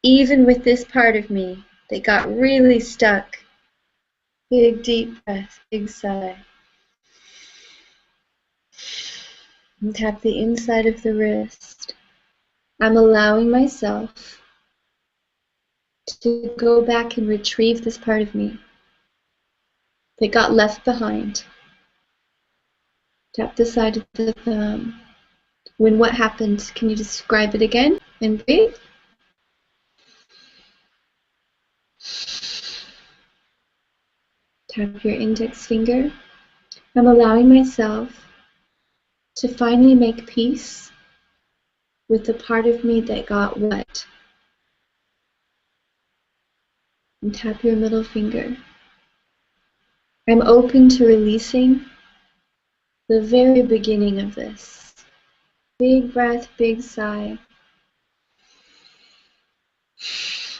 even with this part of me that got really stuck. Big, deep breath, big sigh. And tap the inside of the wrist. I'm allowing myself to go back and retrieve this part of me that got left behind. Tap the side of the thumb. When what happened, can you describe it again and breathe? Tap your index finger. I'm allowing myself to finally make peace with the part of me that got what? And tap your middle finger. I'm open to releasing the very beginning of this. Big breath, big sigh.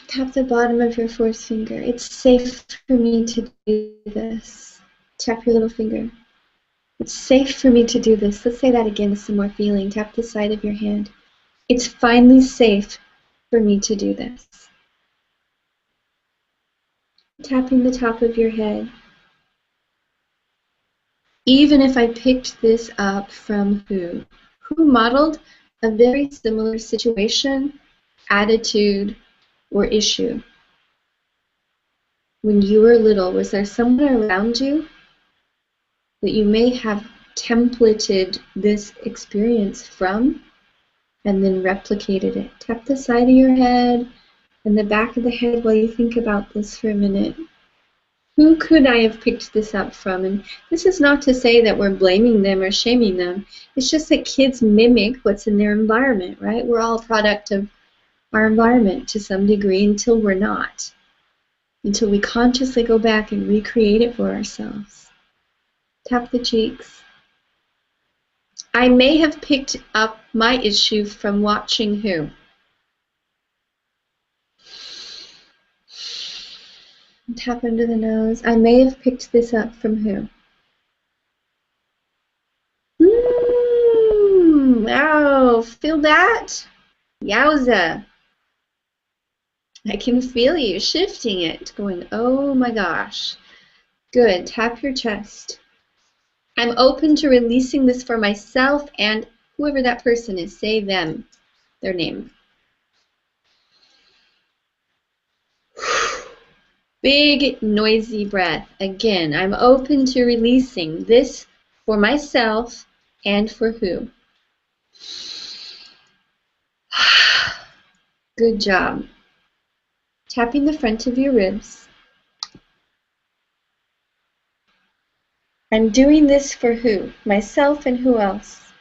Tap the bottom of your fourth finger. It's safe for me to do this. Tap your little finger. It's safe for me to do this. Let's say that again with some more feeling. Tap the side of your hand. It's finally safe for me to do this. Tapping the top of your head. Even if I picked this up from who? Who modeled a very similar situation, attitude, or issue? When you were little, was there someone around you that you may have templated this experience from? and then replicated it. Tap the side of your head and the back of the head while you think about this for a minute. Who could I have picked this up from? And this is not to say that we're blaming them or shaming them. It's just that kids mimic what's in their environment, right? We're all a product of our environment to some degree until we're not. Until we consciously go back and recreate it for ourselves. Tap the cheeks. I may have picked up my issue from watching who? Tap under the nose. I may have picked this up from who? Wow, feel that? Yowza. I can feel you shifting it, going, oh my gosh. Good, tap your chest. I'm open to releasing this for myself and whoever that person is. Say them, their name. Big, noisy breath. Again, I'm open to releasing this for myself and for who? Good job. Tapping the front of your ribs. I'm doing this for who? Myself and who else?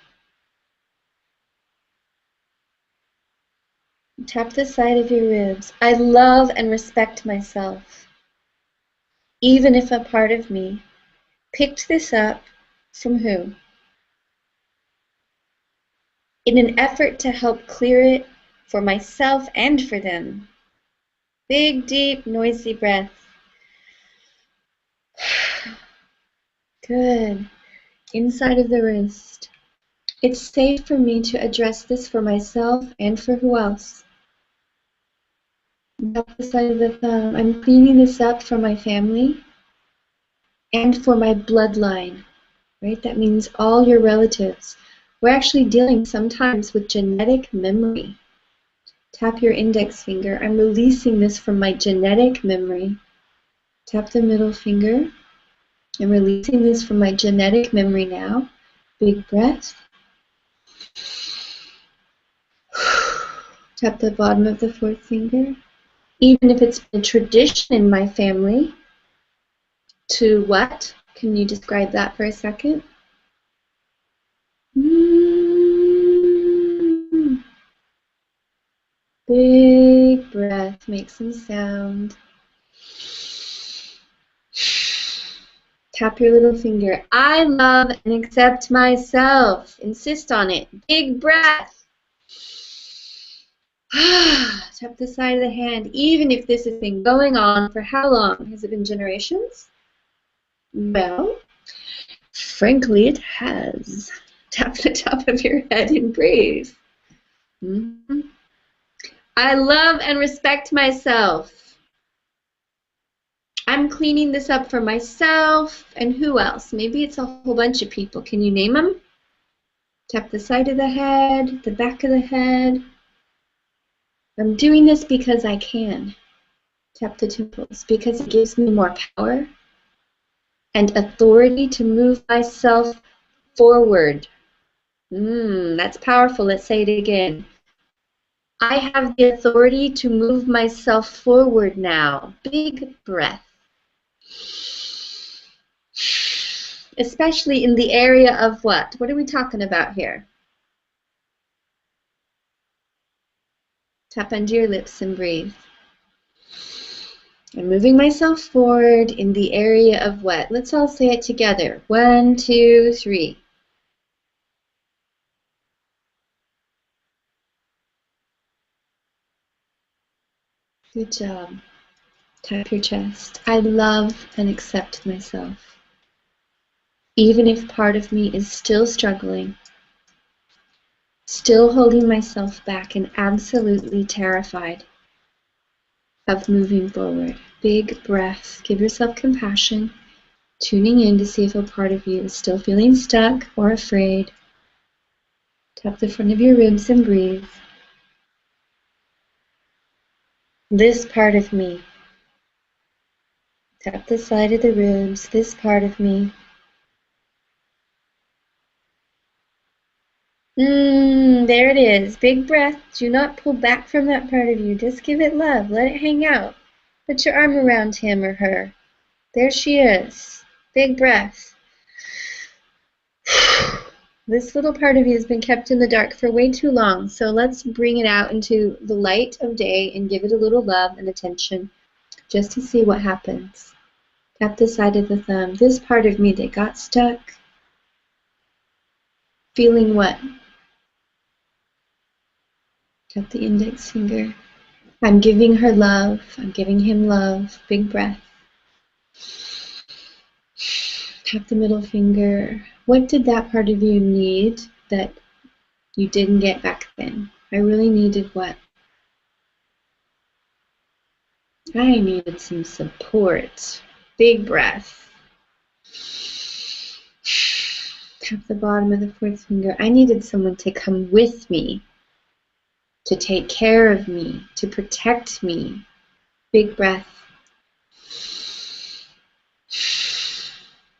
Tap the side of your ribs. I love and respect myself, even if a part of me picked this up from who? In an effort to help clear it for myself and for them. Big, deep, noisy breath. Good. Inside of the wrist. It's safe for me to address this for myself and for who else? Up the side of the thumb. I'm cleaning this up for my family and for my bloodline, right? That means all your relatives. We're actually dealing sometimes with genetic memory. Tap your index finger. I'm releasing this from my genetic memory. Tap the middle finger. I'm releasing this from my genetic memory now. Big breath. Tap the bottom of the fourth finger. Even if it's been a tradition in my family, to what? Can you describe that for a second? Big breath, make some sound. Tap your little finger. I love and accept myself. Insist on it. Big breath. Tap the side of the hand. Even if this has been going on for how long? Has it been generations? Well, frankly, it has. Tap the top of your head and breathe. I love and respect myself. I'm cleaning this up for myself and who else? Maybe it's a whole bunch of people. Can you name them? Tap the side of the head, the back of the head. I'm doing this because I can. Tap the temples because it gives me more power and authority to move myself forward. That's powerful. Let's say it again. I have the authority to move myself forward now. Big breath. Especially in the area of what? What are we talking about here? Tap under your lips and breathe. I'm moving myself forward in the area of what? Let's all say it together. 1, 2, 3. Good job. Tap your chest. I love and accept myself, even if part of me is still struggling, still holding myself back and absolutely terrified of moving forward. Big breath. Give yourself compassion, tuning in to see if a part of you is still feeling stuck or afraid. Tap the front of your ribs and breathe. This part of me. Tap the side of the ribs. This part of me. There it is. Big breath. Do not pull back from that part of you. Just give it love. Let it hang out. Put your arm around him or her. There she is. Big breath. This little part of you has been kept in the dark for way too long, so let's bring it out into the light of day and give it a little love and attention just to see what happens. Tap the side of the thumb. This part of me that got stuck, feeling what? Tap the index finger. I'm giving her love. I'm giving him love. Big breath. Tap the middle finger. What did that part of you need that you didn't get back then? I really needed what? I needed some support. Big breath. Tap the bottom of the fourth finger. I needed someone to come with me, to take care of me, to protect me. Big breath.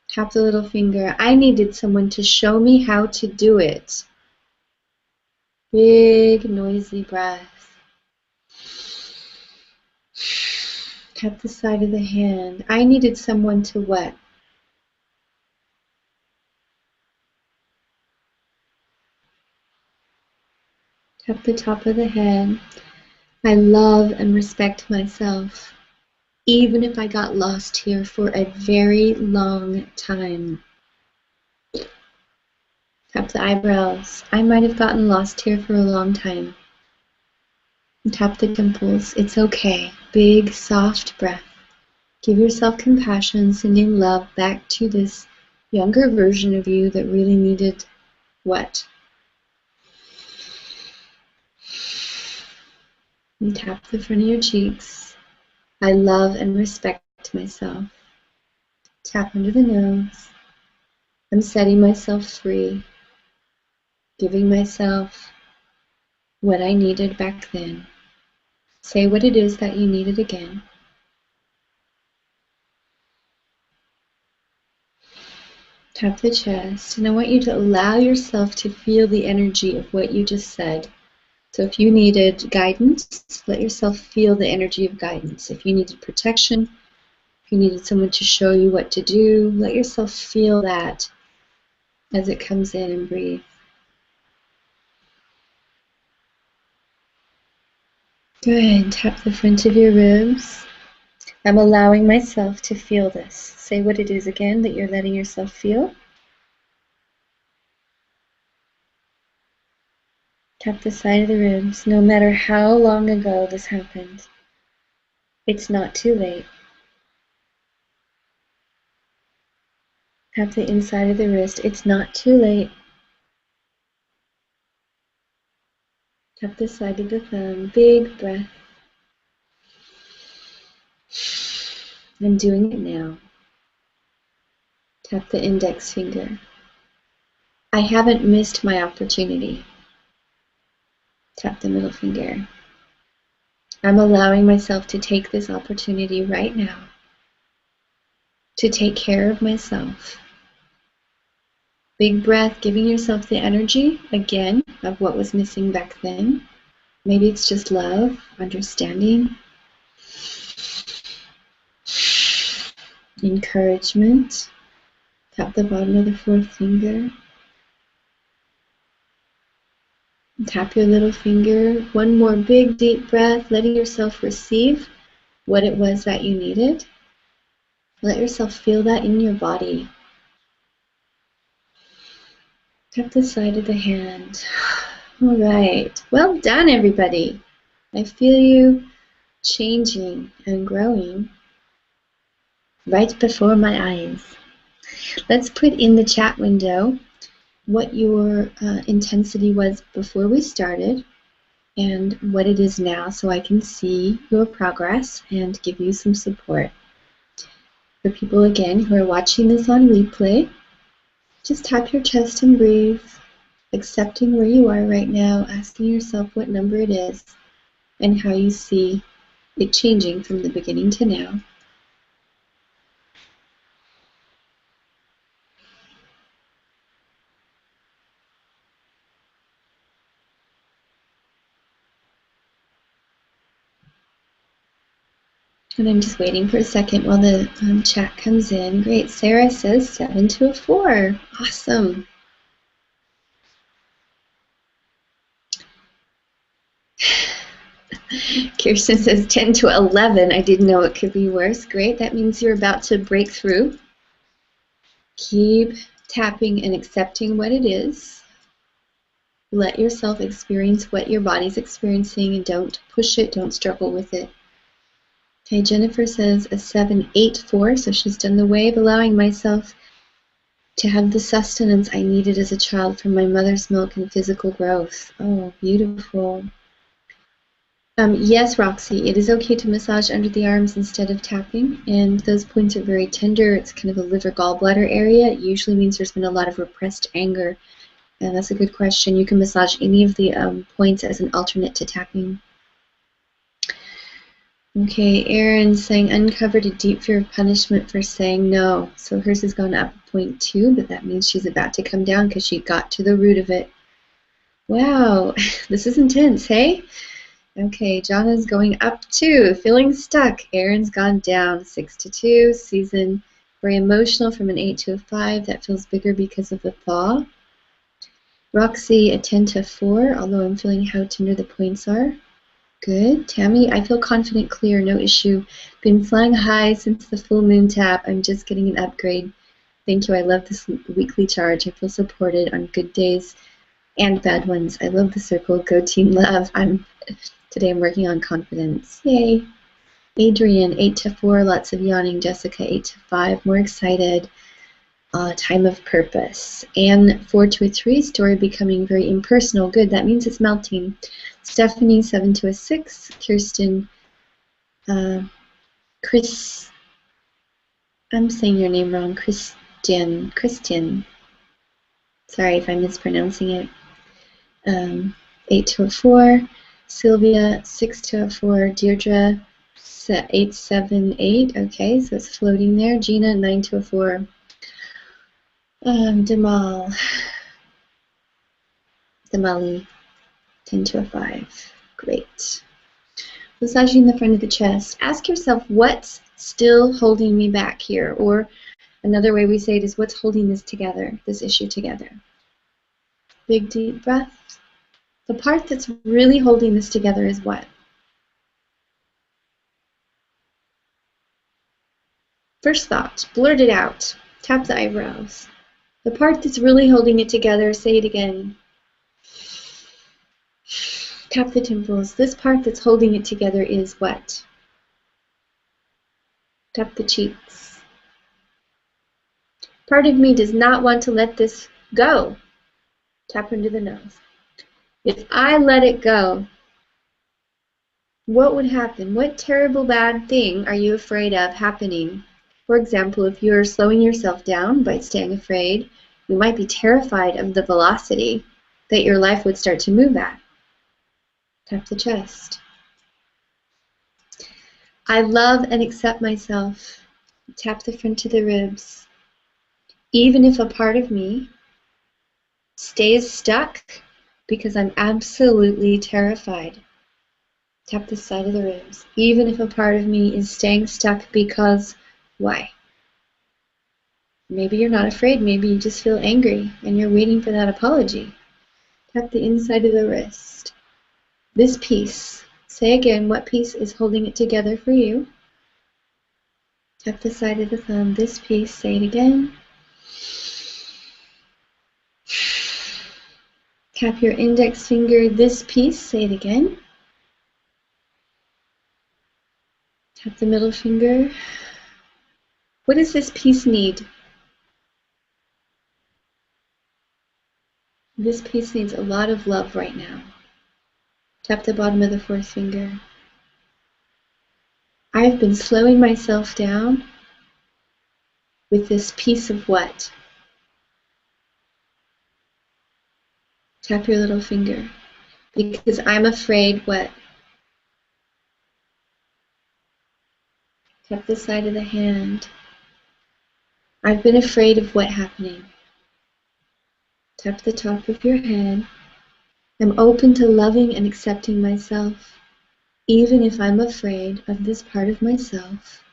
Tap the little finger. I needed someone to show me how to do it. Big, noisy breath. Tap the side of the hand. I needed someone to what? Tap the top of the head. I love and respect myself, even if I got lost here for a very long time. Tap the eyebrows. I might have gotten lost here for a long time. And tap the dimples. It's okay. Big, soft breath. Give yourself compassion, sending love back to this younger version of you that really needed what? And tap the front of your cheeks. I love and respect myself. Tap under the nose. I'm setting myself free, giving myself what I needed back then. Say what it is that you needed again. Tap the chest, and I want you to allow yourself to feel the energy of what you just said. So if you needed guidance, let yourself feel the energy of guidance. If you needed protection, if you needed someone to show you what to do, let yourself feel that as it comes in, and breathe. Good. Tap the front of your ribs. I'm allowing myself to feel this. Say what it is again that you're letting yourself feel. Tap the side of the ribs. No matter how long ago this happened, it's not too late. Tap the inside of the wrist. It's not too late. Tap the side of the thumb. Big breath. I'm doing it now. Tap the index finger. I haven't missed my opportunity. Tap the middle finger. I'm allowing myself to take this opportunity right now to take care of myself. Big breath, giving yourself the energy, again, of what was missing back then. Maybe it's just love, understanding, encouragement. Tap the bottom of the fourth finger. Tap your little finger. One more big, deep breath, letting yourself receive what it was that you needed. Let yourself feel that in your body. Tap the side of the hand. All right. Well done, everybody. I feel you changing and growing right before my eyes. Let's put in the chat window what your intensity was before we started and what it is now, so I can see your progress and give you some support. For people, again, who are watching this on replay, just tap your chest and breathe, accepting where you are right now, asking yourself what number it is and how you see it changing from the beginning to now. And I'm just waiting for a second while the chat comes in. Great. Sarah says 7 to a 4. Awesome. Kirsten says 10 to 11. I didn't know it could be worse. Great. That means you're about to break through. Keep tapping and accepting what it is. Let yourself experience what your body's experiencing and don't push it. Don't struggle with it. Okay, Jennifer says a 7-8-4. So she's done the wave, allowing myself to have the sustenance I needed as a child from my mother's milk and physical growth. Oh, beautiful. Yes, Roxy, it is okay to massage under the arms instead of tapping, and those points are very tender. It's kind of a liver gallbladder area. It usually means there's been a lot of repressed anger, and that's a good question. You can massage any of the points as an alternate to tapping. Okay, Erin's saying uncovered a deep fear of punishment for saying no. So hers has gone up 0.2, but that means she's about to come down because she got to the root of it. Wow, this is intense, hey? Okay, Jonna's going up 2, feeling stuck. Erin's gone down 6 to 2. Susan, very emotional from an 8 to a 5. That feels bigger because of the thaw. Roxy, a 10 to 4, although I'm feeling how tender the points are. Good. Tammy, I feel confident, clear, no issue. Been flying high since the full moon tap. I'm just getting an upgrade. Thank you. I love this weekly charge. I feel supported on good days and bad ones. I love the circle. Go team love. Today I'm working on confidence. Yay. Adrian, 8 to 4, lots of yawning. Jessica, 8 to 5, more excited. Time of purpose. Anne, 4 to a 3, story becoming very impersonal. Good, that means it's melting. Stephanie, 7 to a 6. Kirsten, Chris, I'm saying your name wrong. Christian. Sorry if I'm mispronouncing it. 8 to a 4. Sylvia, 6 to a 4. Deirdre, 8, 7, 8. Okay, so it's floating there. Gina, 9 to a 4. Damali, 10 to a 5. Great. Massaging the front of the chest. Ask yourself, what's still holding me back here? Or another way we say it is, what's holding this together, this issue together? Big deep breath. The part that's really holding this together is what? First thought, blurt it out. Tap the eyebrows. The part that's really holding it together, say it again. Tap the temples. This part that's holding it together is what? Tap the cheeks. Part of me does not want to let this go. Tap under the nose. If I let it go, what would happen? What terrible bad thing are you afraid of happening? For example, if you're slowing yourself down by staying afraid, you might be terrified of the velocity that your life would start to move at. Tap the chest. I love and accept myself. Tap the front of the ribs. Even if a part of me stays stuck because I'm absolutely terrified. Tap the side of the ribs. Even if a part of me is staying stuck because why? Maybe you're not afraid. Maybe you just feel angry and you're waiting for that apology. Tap the inside of the wrist. This piece. Say again what piece is holding it together for you. Tap the side of the thumb. This piece. Say it again. Tap your index finger. This piece. Say it again. Tap the middle finger. What does this piece need? This piece needs a lot of love right now. Tap the bottom of the fourth finger. I've been slowing myself down with this piece of what? Tap your little finger. Because I'm afraid what? Tap the side of the hand. I've been afraid of what happening? Tap the top of your head. I'm open to loving and accepting myself, even if I'm afraid of this part of myself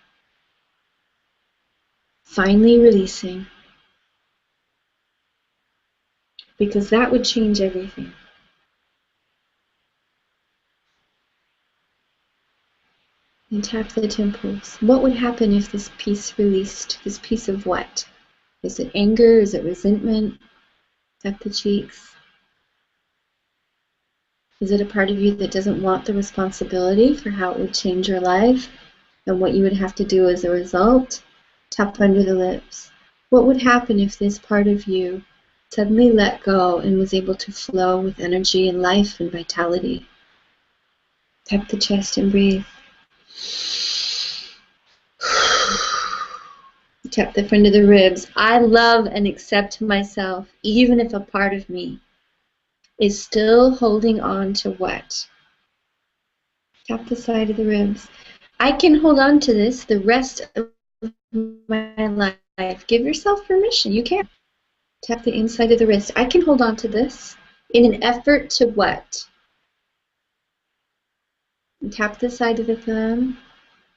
finally releasing, because that would change everything. And tap the temples. What would happen if this piece released? This piece of what? Is it anger? Is it resentment? Tap the cheeks. Is it a part of you that doesn't want the responsibility for how it would change your life and what you would have to do as a result? Tap under the lips. What would happen if this part of you suddenly let go and was able to flow with energy and life and vitality? Tap the chest and breathe. Tap the front of the ribs. I love and accept myself, even if a part of me is still holding on to what? Tap the side of the ribs. I can hold on to this the rest of my life. Give yourself permission. You can. Tap the inside of the wrist. I can hold on to this in an effort to what? And tap the side of the thumb.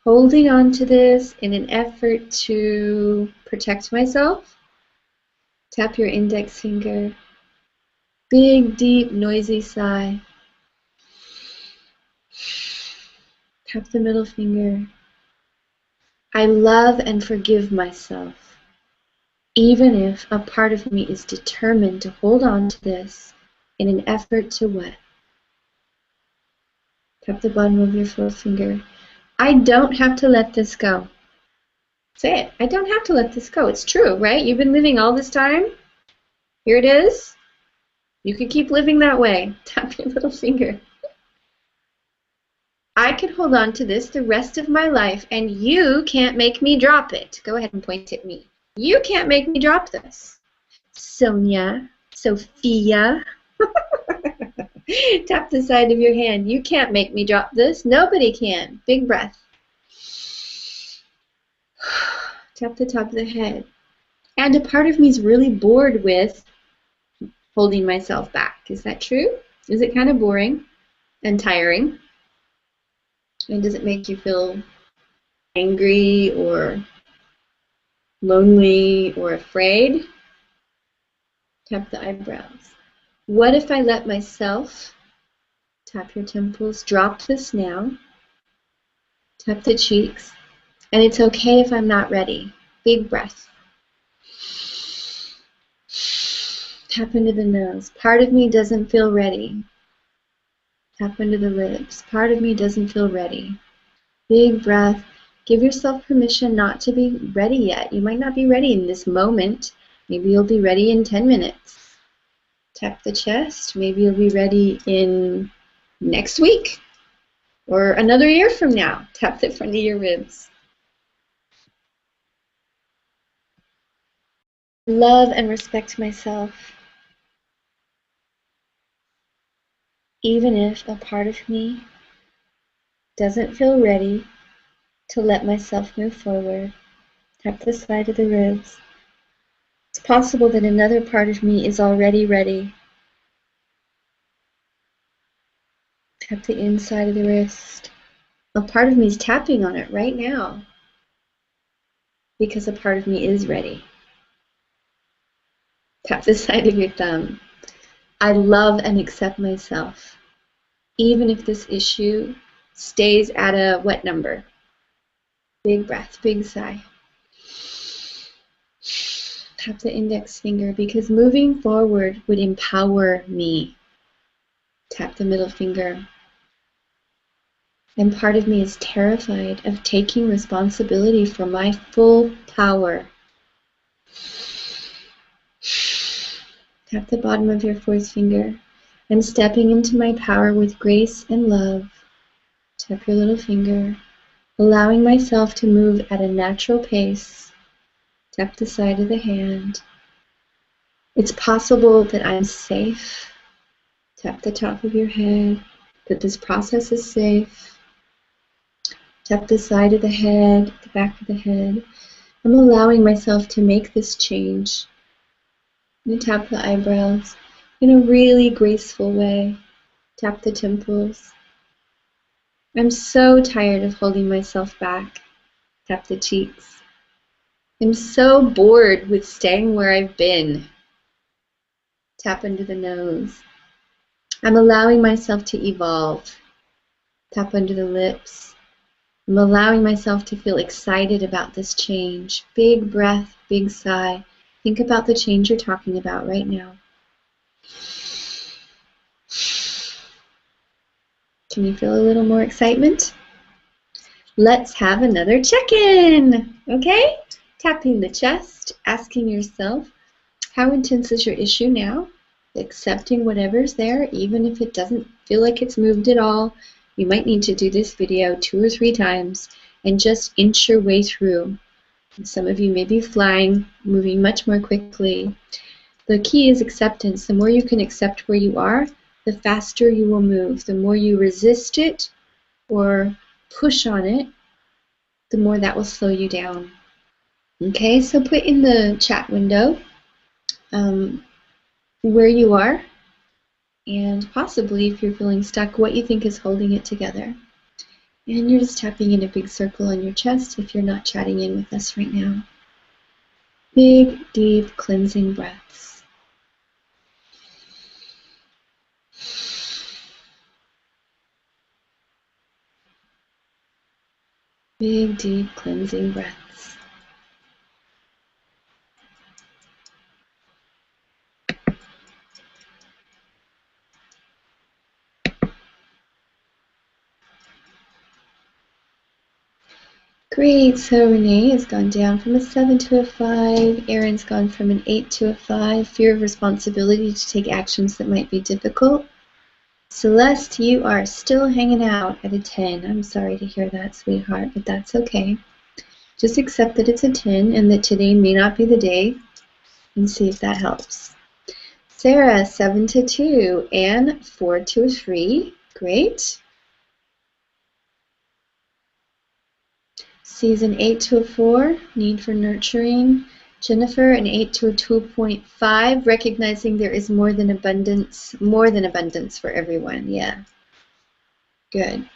Holding on to this in an effort to protect myself. Tap your index finger. Big, deep, noisy sigh. Tap the middle finger. I love and forgive myself, even if a part of me is determined to hold on to this in an effort to what? Tap the bottom of your forefinger. I don't have to let this go. Say it. I don't have to let this go. It's true, right? You've been living all this time. Here it is. You can keep living that way. Tap your little finger. I can hold on to this the rest of my life, and you can't make me drop it. Go ahead and point at me. You can't make me drop this. Sonya Sophia. Tap the side of your hand. You can't make me drop this. Nobody can. Big breath. Tap the top of the head. And a part of me is really bored with holding myself back. Is that true? Is it kind of boring and tiring? And does it make you feel angry or lonely or afraid? Tap the eyebrows. What if I let myself, tap your temples, drop this now, tap the cheeks, and it's okay if I'm not ready. Big breath. Tap into the nose. Part of me doesn't feel ready. Tap into the lips. Part of me doesn't feel ready. Big breath. Give yourself permission not to be ready yet. You might not be ready in this moment. Maybe you'll be ready in 10 minutes. Tap the chest. Maybe you'll be ready in next week or another year from now. Tap the front of your ribs. Love and respect myself, even if a part of me doesn't feel ready to let myself move forward. Tap the side of the ribs. It's possible that another part of me is already ready. Tap the inside of the wrist. A part of me is tapping on it right now because a part of me is ready. Tap the side of your thumb. I love and accept myself, even if this issue stays at a what number? Big breath, big sigh. Tap the index finger because moving forward would empower me. Tap the middle finger. And part of me is terrified of taking responsibility for my full power. Tap the bottom of your fourth finger. I'm stepping into my power with grace and love. Tap your little finger. Allowing myself to move at a natural pace. Tap the side of the hand. It's possible that I'm safe. Tap the top of your head, that this process is safe. Tap the side of the head, the back of the head. I'm allowing myself to make this change. And tap the eyebrows in a really graceful way. Tap the temples. I'm so tired of holding myself back. Tap the cheeks. I'm so bored with staying where I've been. Tap under the nose. I'm allowing myself to evolve. Tap under the lips. I'm allowing myself to feel excited about this change. Big breath, big sigh. Think about the change you're talking about right now. Can you feel a little more excitement? Let's have another check-in, okay? Tapping the chest, asking yourself, how intense is your issue now? Accepting whatever's there, even if it doesn't feel like it's moved at all. You might need to do this video 2 or 3 times and just inch your way through. Some of you may be flying, moving much more quickly. The key is acceptance. The more you can accept where you are, the faster you will move. The more you resist it or push on it, the more that will slow you down. Okay, so put in the chat window where you are, and possibly, if you're feeling stuck, what you think is holding it together. And you're just tapping in a big circle on your chest if you're not chatting in with us right now. Big, deep, cleansing breaths. Big, deep, cleansing breaths. Great, so Renee has gone down from a 7 to a 5. Erin's gone from an 8 to a 5. Fear of responsibility to take actions that might be difficult. Celeste, you are still hanging out at a 10. I'm sorry to hear that, sweetheart, but that's okay. Just accept that it's a 10 and that today may not be the day, and see if that helps. Sarah, 7 to 2. Anne, 4 to a 3. Great. Season 8 to a 4, need for nurturing. Jennifer, an 8 to a 2.5, recognizing there is more than abundance for everyone. Yeah, good.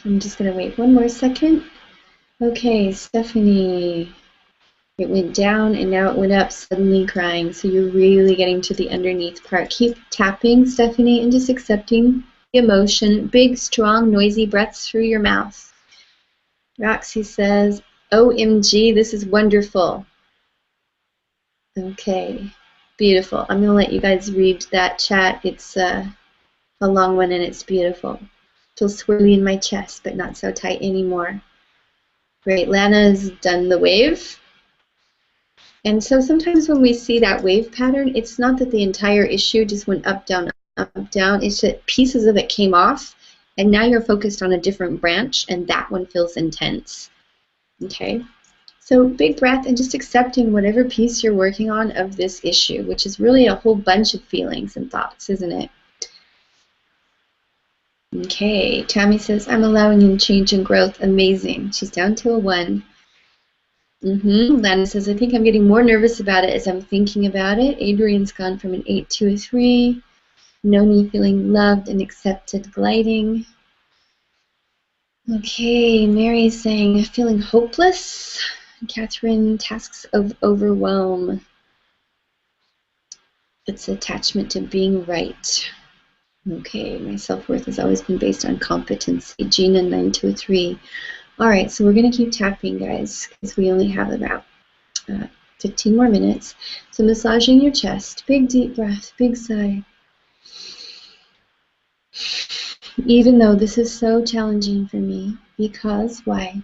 I'm just going to wait one more second. Okay, Stephanie, it went down and now it went up, suddenly crying. So you're really getting to the underneath part. Keep tapping, Stephanie, and just accepting the emotion. Big, strong, noisy breaths through your mouth. Roxy says, OMG, this is wonderful. Okay, beautiful. I'm going to let you guys read that chat. It's a long one and it's beautiful. Feels swirly in my chest, but not so tight anymore. Great, Lana's done the wave. And so sometimes when we see that wave pattern, it's not that the entire issue just went up, down, up, down. It's that pieces of it came off, and now you're focused on a different branch, and that one feels intense. Okay? So big breath and just accepting whatever piece you're working on of this issue, which is really a whole bunch of feelings and thoughts, isn't it? Okay, Tammy says, I'm allowing in change and growth. Amazing. She's down to a 1. Lana says, I think I'm getting more nervous about it as I'm thinking about it. Adrian's gone from an 8 to a 3. Noni feeling loved and accepted, gliding. Okay, Mary's saying, feeling hopeless. Catherine, tasks of overwhelm. It's attachment to being right. Okay, my self-worth has always been based on competency. Gina, 9 to a 3. All right, so we're going to keep tapping, guys, because we only have about 15 more minutes. So massaging your chest, big deep breath, big sigh. Even though this is so challenging for me, because why?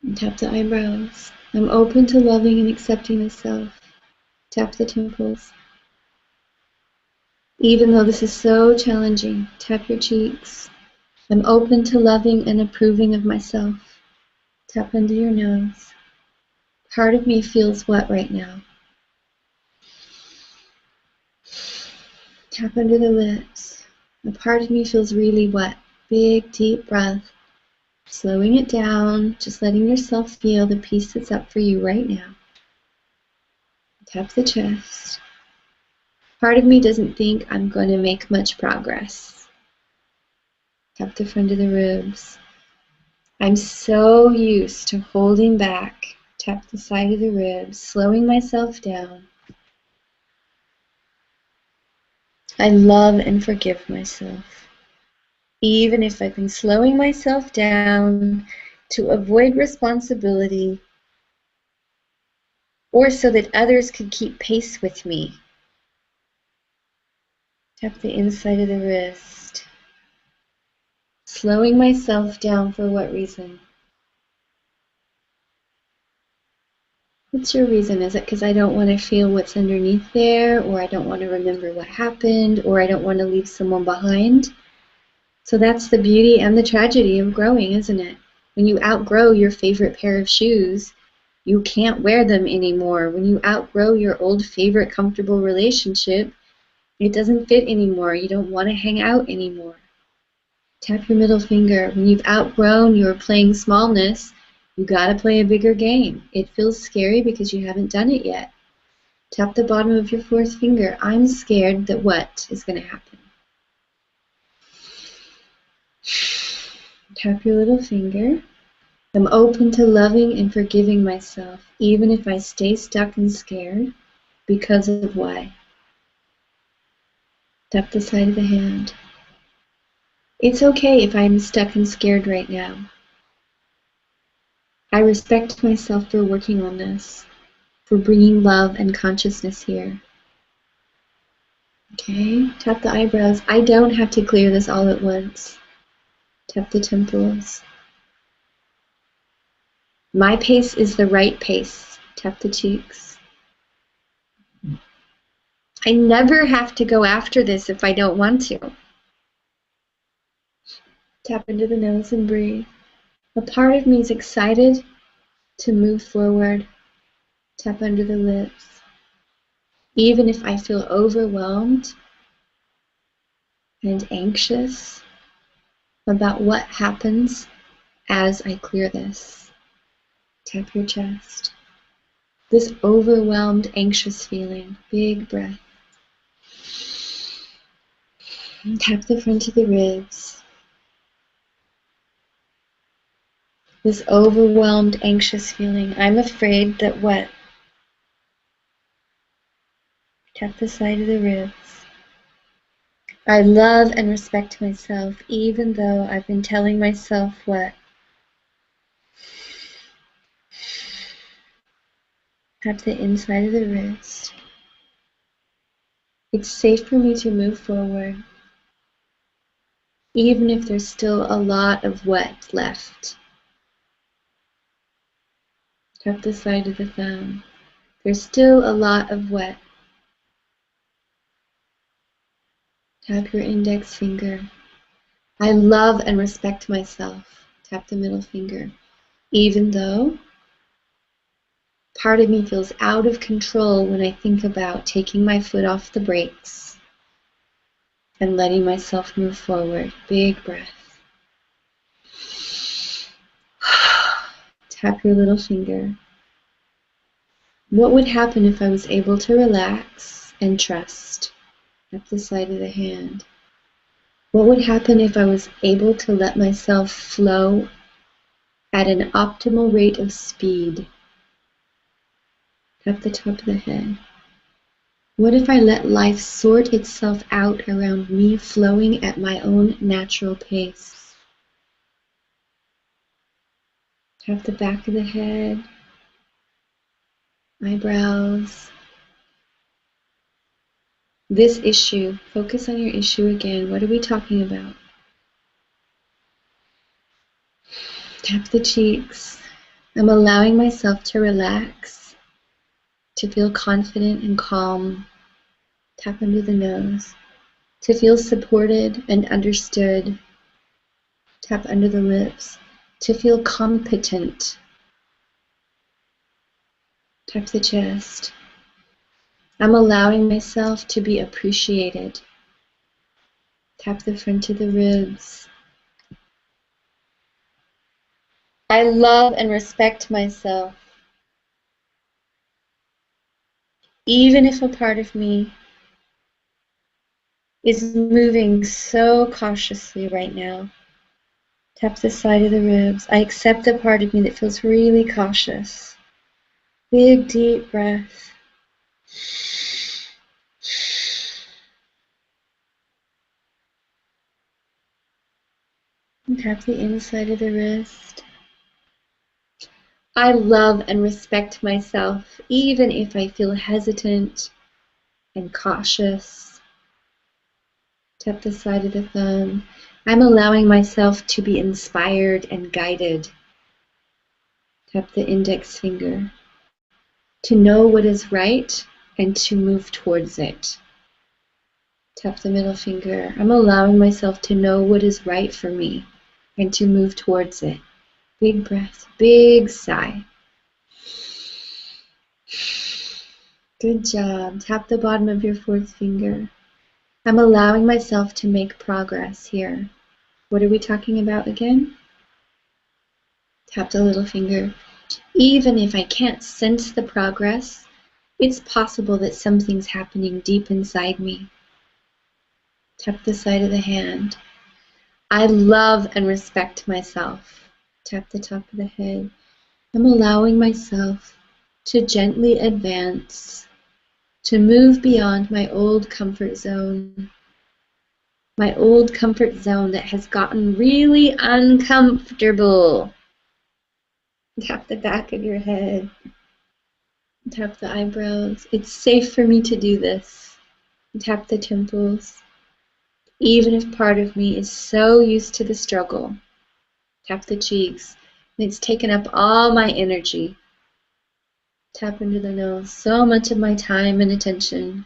And tap the eyebrows. I'm open to loving and accepting myself. Tap the temples. Even though this is so challenging, tap your cheeks. I'm open to loving and approving of myself. Tap under your nose. Part of me feels what right now? Tap under the lips. A part of me feels really what? Big, deep breath. Slowing it down, just letting yourself feel the peace that's up for you right now. Tap the chest. Part of me doesn't think I'm going to make much progress. Tap the front of the ribs. I'm so used to holding back. Tap the side of the ribs, slowing myself down. I love and forgive myself. Even if I've been slowing myself down to avoid responsibility or so that others could keep pace with me. Tap the inside of the wrist. Slowing myself down for what reason? What's your reason? Is it because I don't want to feel what's underneath there, or I don't want to remember what happened, or I don't want to leave someone behind? So that's the beauty and the tragedy of growing, isn't it? When you outgrow your favorite pair of shoes, you can't wear them anymore. When you outgrow your old favorite comfortable relationship, it doesn't fit anymore. You don't want to hang out anymore. Tap your middle finger. When you've outgrown your playing smallness, you gotta play a bigger game. It feels scary because you haven't done it yet. Tap the bottom of your fourth finger. I'm scared that what is gonna happen? Tap your little finger. I'm open to loving and forgiving myself, even if I stay stuck and scared, because of why? Tap the side of the hand. It's okay if I'm stuck and scared right now. I respect myself for working on this, for bringing love and consciousness here. Okay, tap the eyebrows. I don't have to clear this all at once. Tap the temples. My pace is the right pace. Tap the cheeks. I never have to go after this if I don't want to. Tap into the nose and breathe. A part of me is excited to move forward. Tap under the lips. Even if I feel overwhelmed and anxious about what happens as I clear this. Tap your chest. This overwhelmed, anxious feeling. Big breath. Tap the front of the ribs. This overwhelmed, anxious feeling. I'm afraid that what? Tap the side of the ribs. I love and respect myself, even though I've been telling myself what? Tap the inside of the wrist. It's safe for me to move forward, even if there's still a lot of wet left. Tap the side of the thumb. There's still a lot of wet. Tap your index finger. I love and respect myself. Tap the middle finger. Even though part of me feels out of control when I think about taking my foot off the brakes and letting myself move forward. Big breath. Tap your little finger. What would happen if I was able to relax and trust? Tap the side of the hand. What would happen if I was able to let myself flow at an optimal rate of speed? Tap the top of the head. What if I let life sort itself out around me, flowing at my own natural pace? Tap the back of the head, eyebrows. This issue, focus on your issue again. What are we talking about? Tap the cheeks. I'm allowing myself to relax, to feel confident and calm. Tap under the nose. To feel supported and understood. Tap under the lips. To feel competent. Tap the chest. I'm allowing myself to be appreciated. Tap the front of the ribs. I love and respect myself, even if a part of me is moving so cautiously right now. Tap the side of the ribs. I accept the part of me that feels really cautious. Big, deep breath. And tap the inside of the wrist. I love and respect myself, even if I feel hesitant and cautious. Tap the side of the thumb. I'm allowing myself to be inspired and guided. Tap the index finger. To know what is right and to move towards it. Tap the middle finger. I'm allowing myself to know what is right for me and to move towards it. Big breath, big sigh. Good job. Tap the bottom of your fourth finger. I'm allowing myself to make progress here. What are we talking about again? Tap the little finger. Even if I can't sense the progress, it's possible that something's happening deep inside me. Tap the side of the hand. I love and respect myself. Tap the top of the head. I'm allowing myself to gently advance, to move beyond my old comfort zone. My old comfort zone that has gotten really uncomfortable. Tap the back of your head. Tap the eyebrows. It's safe for me to do this. Tap the temples. Even if part of me is so used to the struggle. Tap the cheeks. And it's taken up all my energy. Tap under the nose. So much of my time and attention.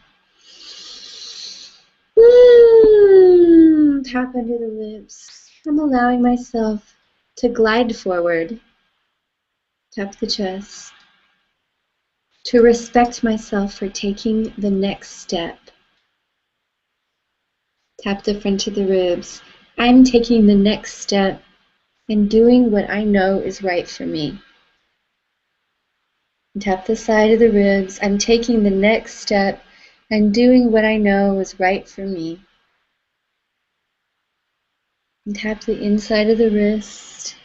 Woo! Tap under the lips. I'm allowing myself to glide forward. Tap the chest. To respect myself for taking the next step. Tap the front of the ribs. I'm taking the next step and doing what I know is right for me. Tap the side of the ribs. I'm taking the next step and doing what I know is right for me. And tap the inside of the wrist.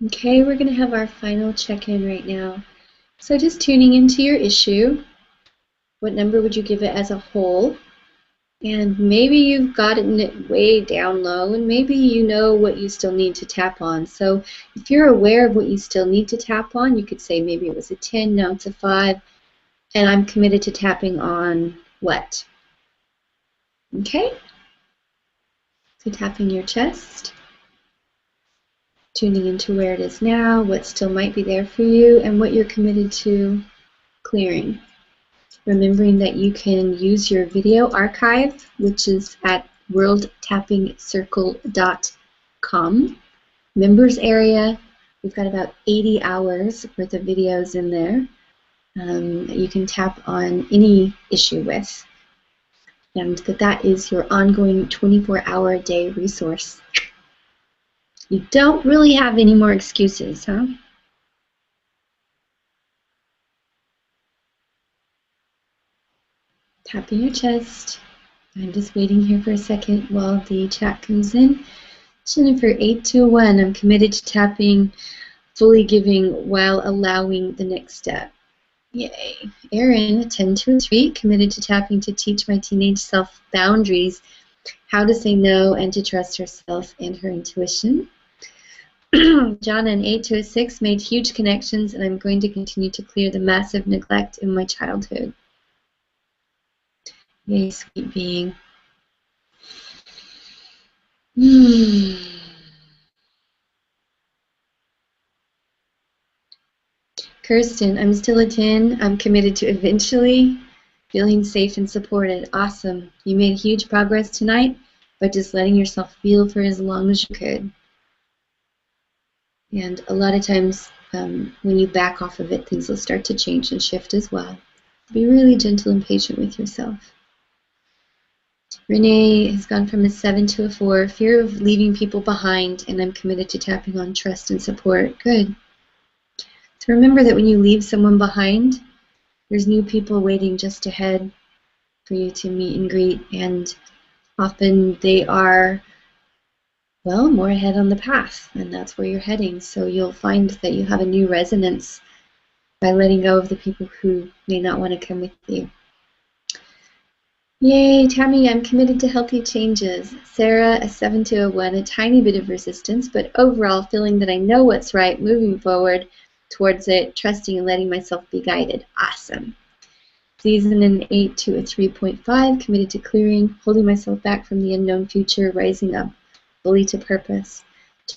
Okay, we're going to have our final check-in right now. So just tuning into your issue. What number would you give it as a whole? And maybe you've gotten it way down low, and maybe you know what you still need to tap on. So if you're aware of what you still need to tap on, you could say maybe it was a 10, now it's a 5, and I'm committed to tapping on what? Okay? So tapping your chest, tuning into where it is now, what still might be there for you, and what you're committed to clearing. Remembering that you can use your video archive, which is at worldtappingcircle.com. Members area, we've got about 80 hours worth of videos in there that you can tap on any issue with. And that is your ongoing 24-hour-a-day resource. You don't really have any more excuses, huh? Tapping your chest. I'm just waiting here for a second while the chat comes in. Jennifer, 821, I'm committed to tapping, fully giving while allowing the next step. Yay. Erin, 1023, committed to tapping to teach my teenage self boundaries, how to say no and to trust herself and her intuition. Jonna, 826, made huge connections and I'm going to continue to clear the massive neglect in my childhood. Yay, sweet being. Kirsten, I'm still a 10. I'm committed to eventually feeling safe and supported. Awesome. You made huge progress tonight by just letting yourself feel for as long as you could. And a lot of times when you back off of it, things will start to change and shift as well. Be really gentle and patient with yourself. Renee has gone from a 7 to a 4. Fear of leaving people behind, and I'm committed to tapping on trust and support. Good. So remember that when you leave someone behind, there's new people waiting just ahead for you to meet and greet, and often they are, well, more ahead on the path, and that's where you're heading. So you'll find that you have a new resonance by letting go of the people who may not want to come with you. Yay, Tammy, I'm committed to healthy changes. Sarah, a 7 to a 1, a tiny bit of resistance, but overall feeling that I know what's right, moving forward towards it, trusting and letting myself be guided. Awesome. Season, an 8 to a 3.5, committed to clearing, holding myself back from the unknown future, rising up fully to purpose.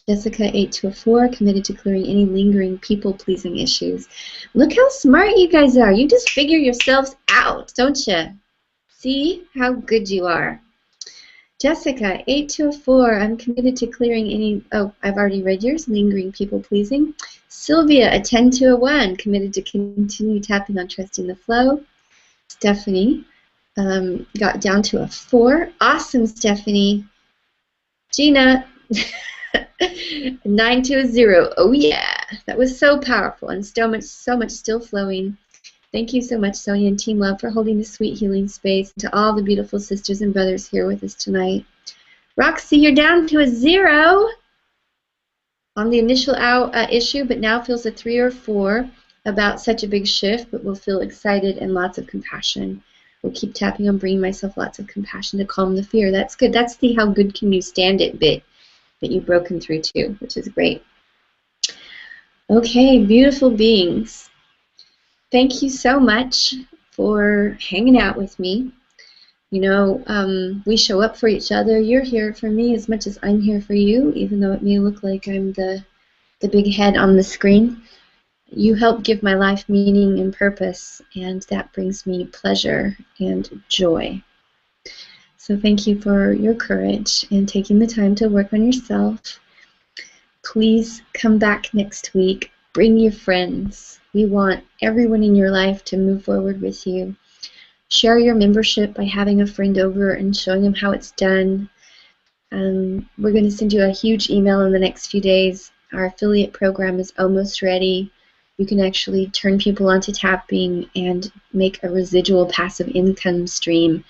Jessica, 8 to a 4, committed to clearing any lingering people-pleasing issues. Look how smart you guys are. You just figure yourselves out, don't you? See how good you are. Jessica, 8 to a 4, I'm committed to clearing any, oh, I've already read yours, lingering people-pleasing. Sylvia, a 10 to a 1, committed to continue tapping on trusting the flow. Stephanie got down to a 4. Awesome, Stephanie. Gina, 9 to a 0. Oh, yeah. That was so powerful and so much still flowing. Thank you so much, Sonya and Team Love, for holding this sweet healing space. To all the beautiful sisters and brothers here with us tonight. Roxy, you're down to a 0 on the initial issue, but now feels a 3 or 4 about such a big shift, but will feel excited and lots of compassion. We'll keep tapping on bringing myself lots of compassion to calm the fear. That's good. That's the how good can you stand it bit that you've broken through too, which is great. Okay, beautiful beings. Thank you so much for hanging out with me. You know, we show up for each other. You're here for me as much as I'm here for you, even though it may look like I'm the big head on the screen. You help give my life meaning and purpose, and that brings me pleasure and joy. So thank you for your courage and taking the time to work on yourself. Please come back next week. Bring your friends. We want everyone in your life to move forward with you. Share your membership by having a friend over and showing them how it's done. We're going to send you a huge email in the next few days. Our affiliate program is almost ready. You can actually turn people onto tapping and make a residual passive income stream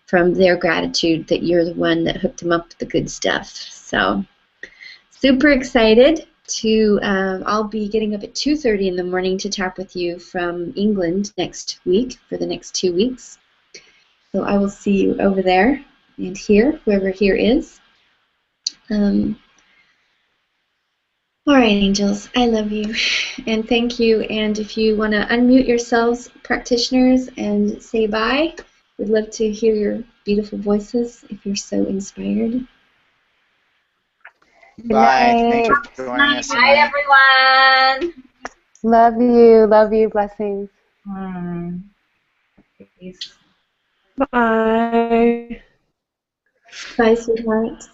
from their gratitude that you're the one that hooked them up with the good stuff. So super excited to, I'll be getting up at 2:30 in the morning to tap with you from England next week for the next 2 weeks. So I will see you over there and here, whoever here is. All right, angels, I love you and thank you. And if you want to unmute yourselves, practitioners, and say bye, we'd love to hear your beautiful voices if you're so inspired. Bye. Thanks for joining us tonight. Bye, everyone. Love you. Love you. Blessings. Peace. Bye. Bye, sweetheart.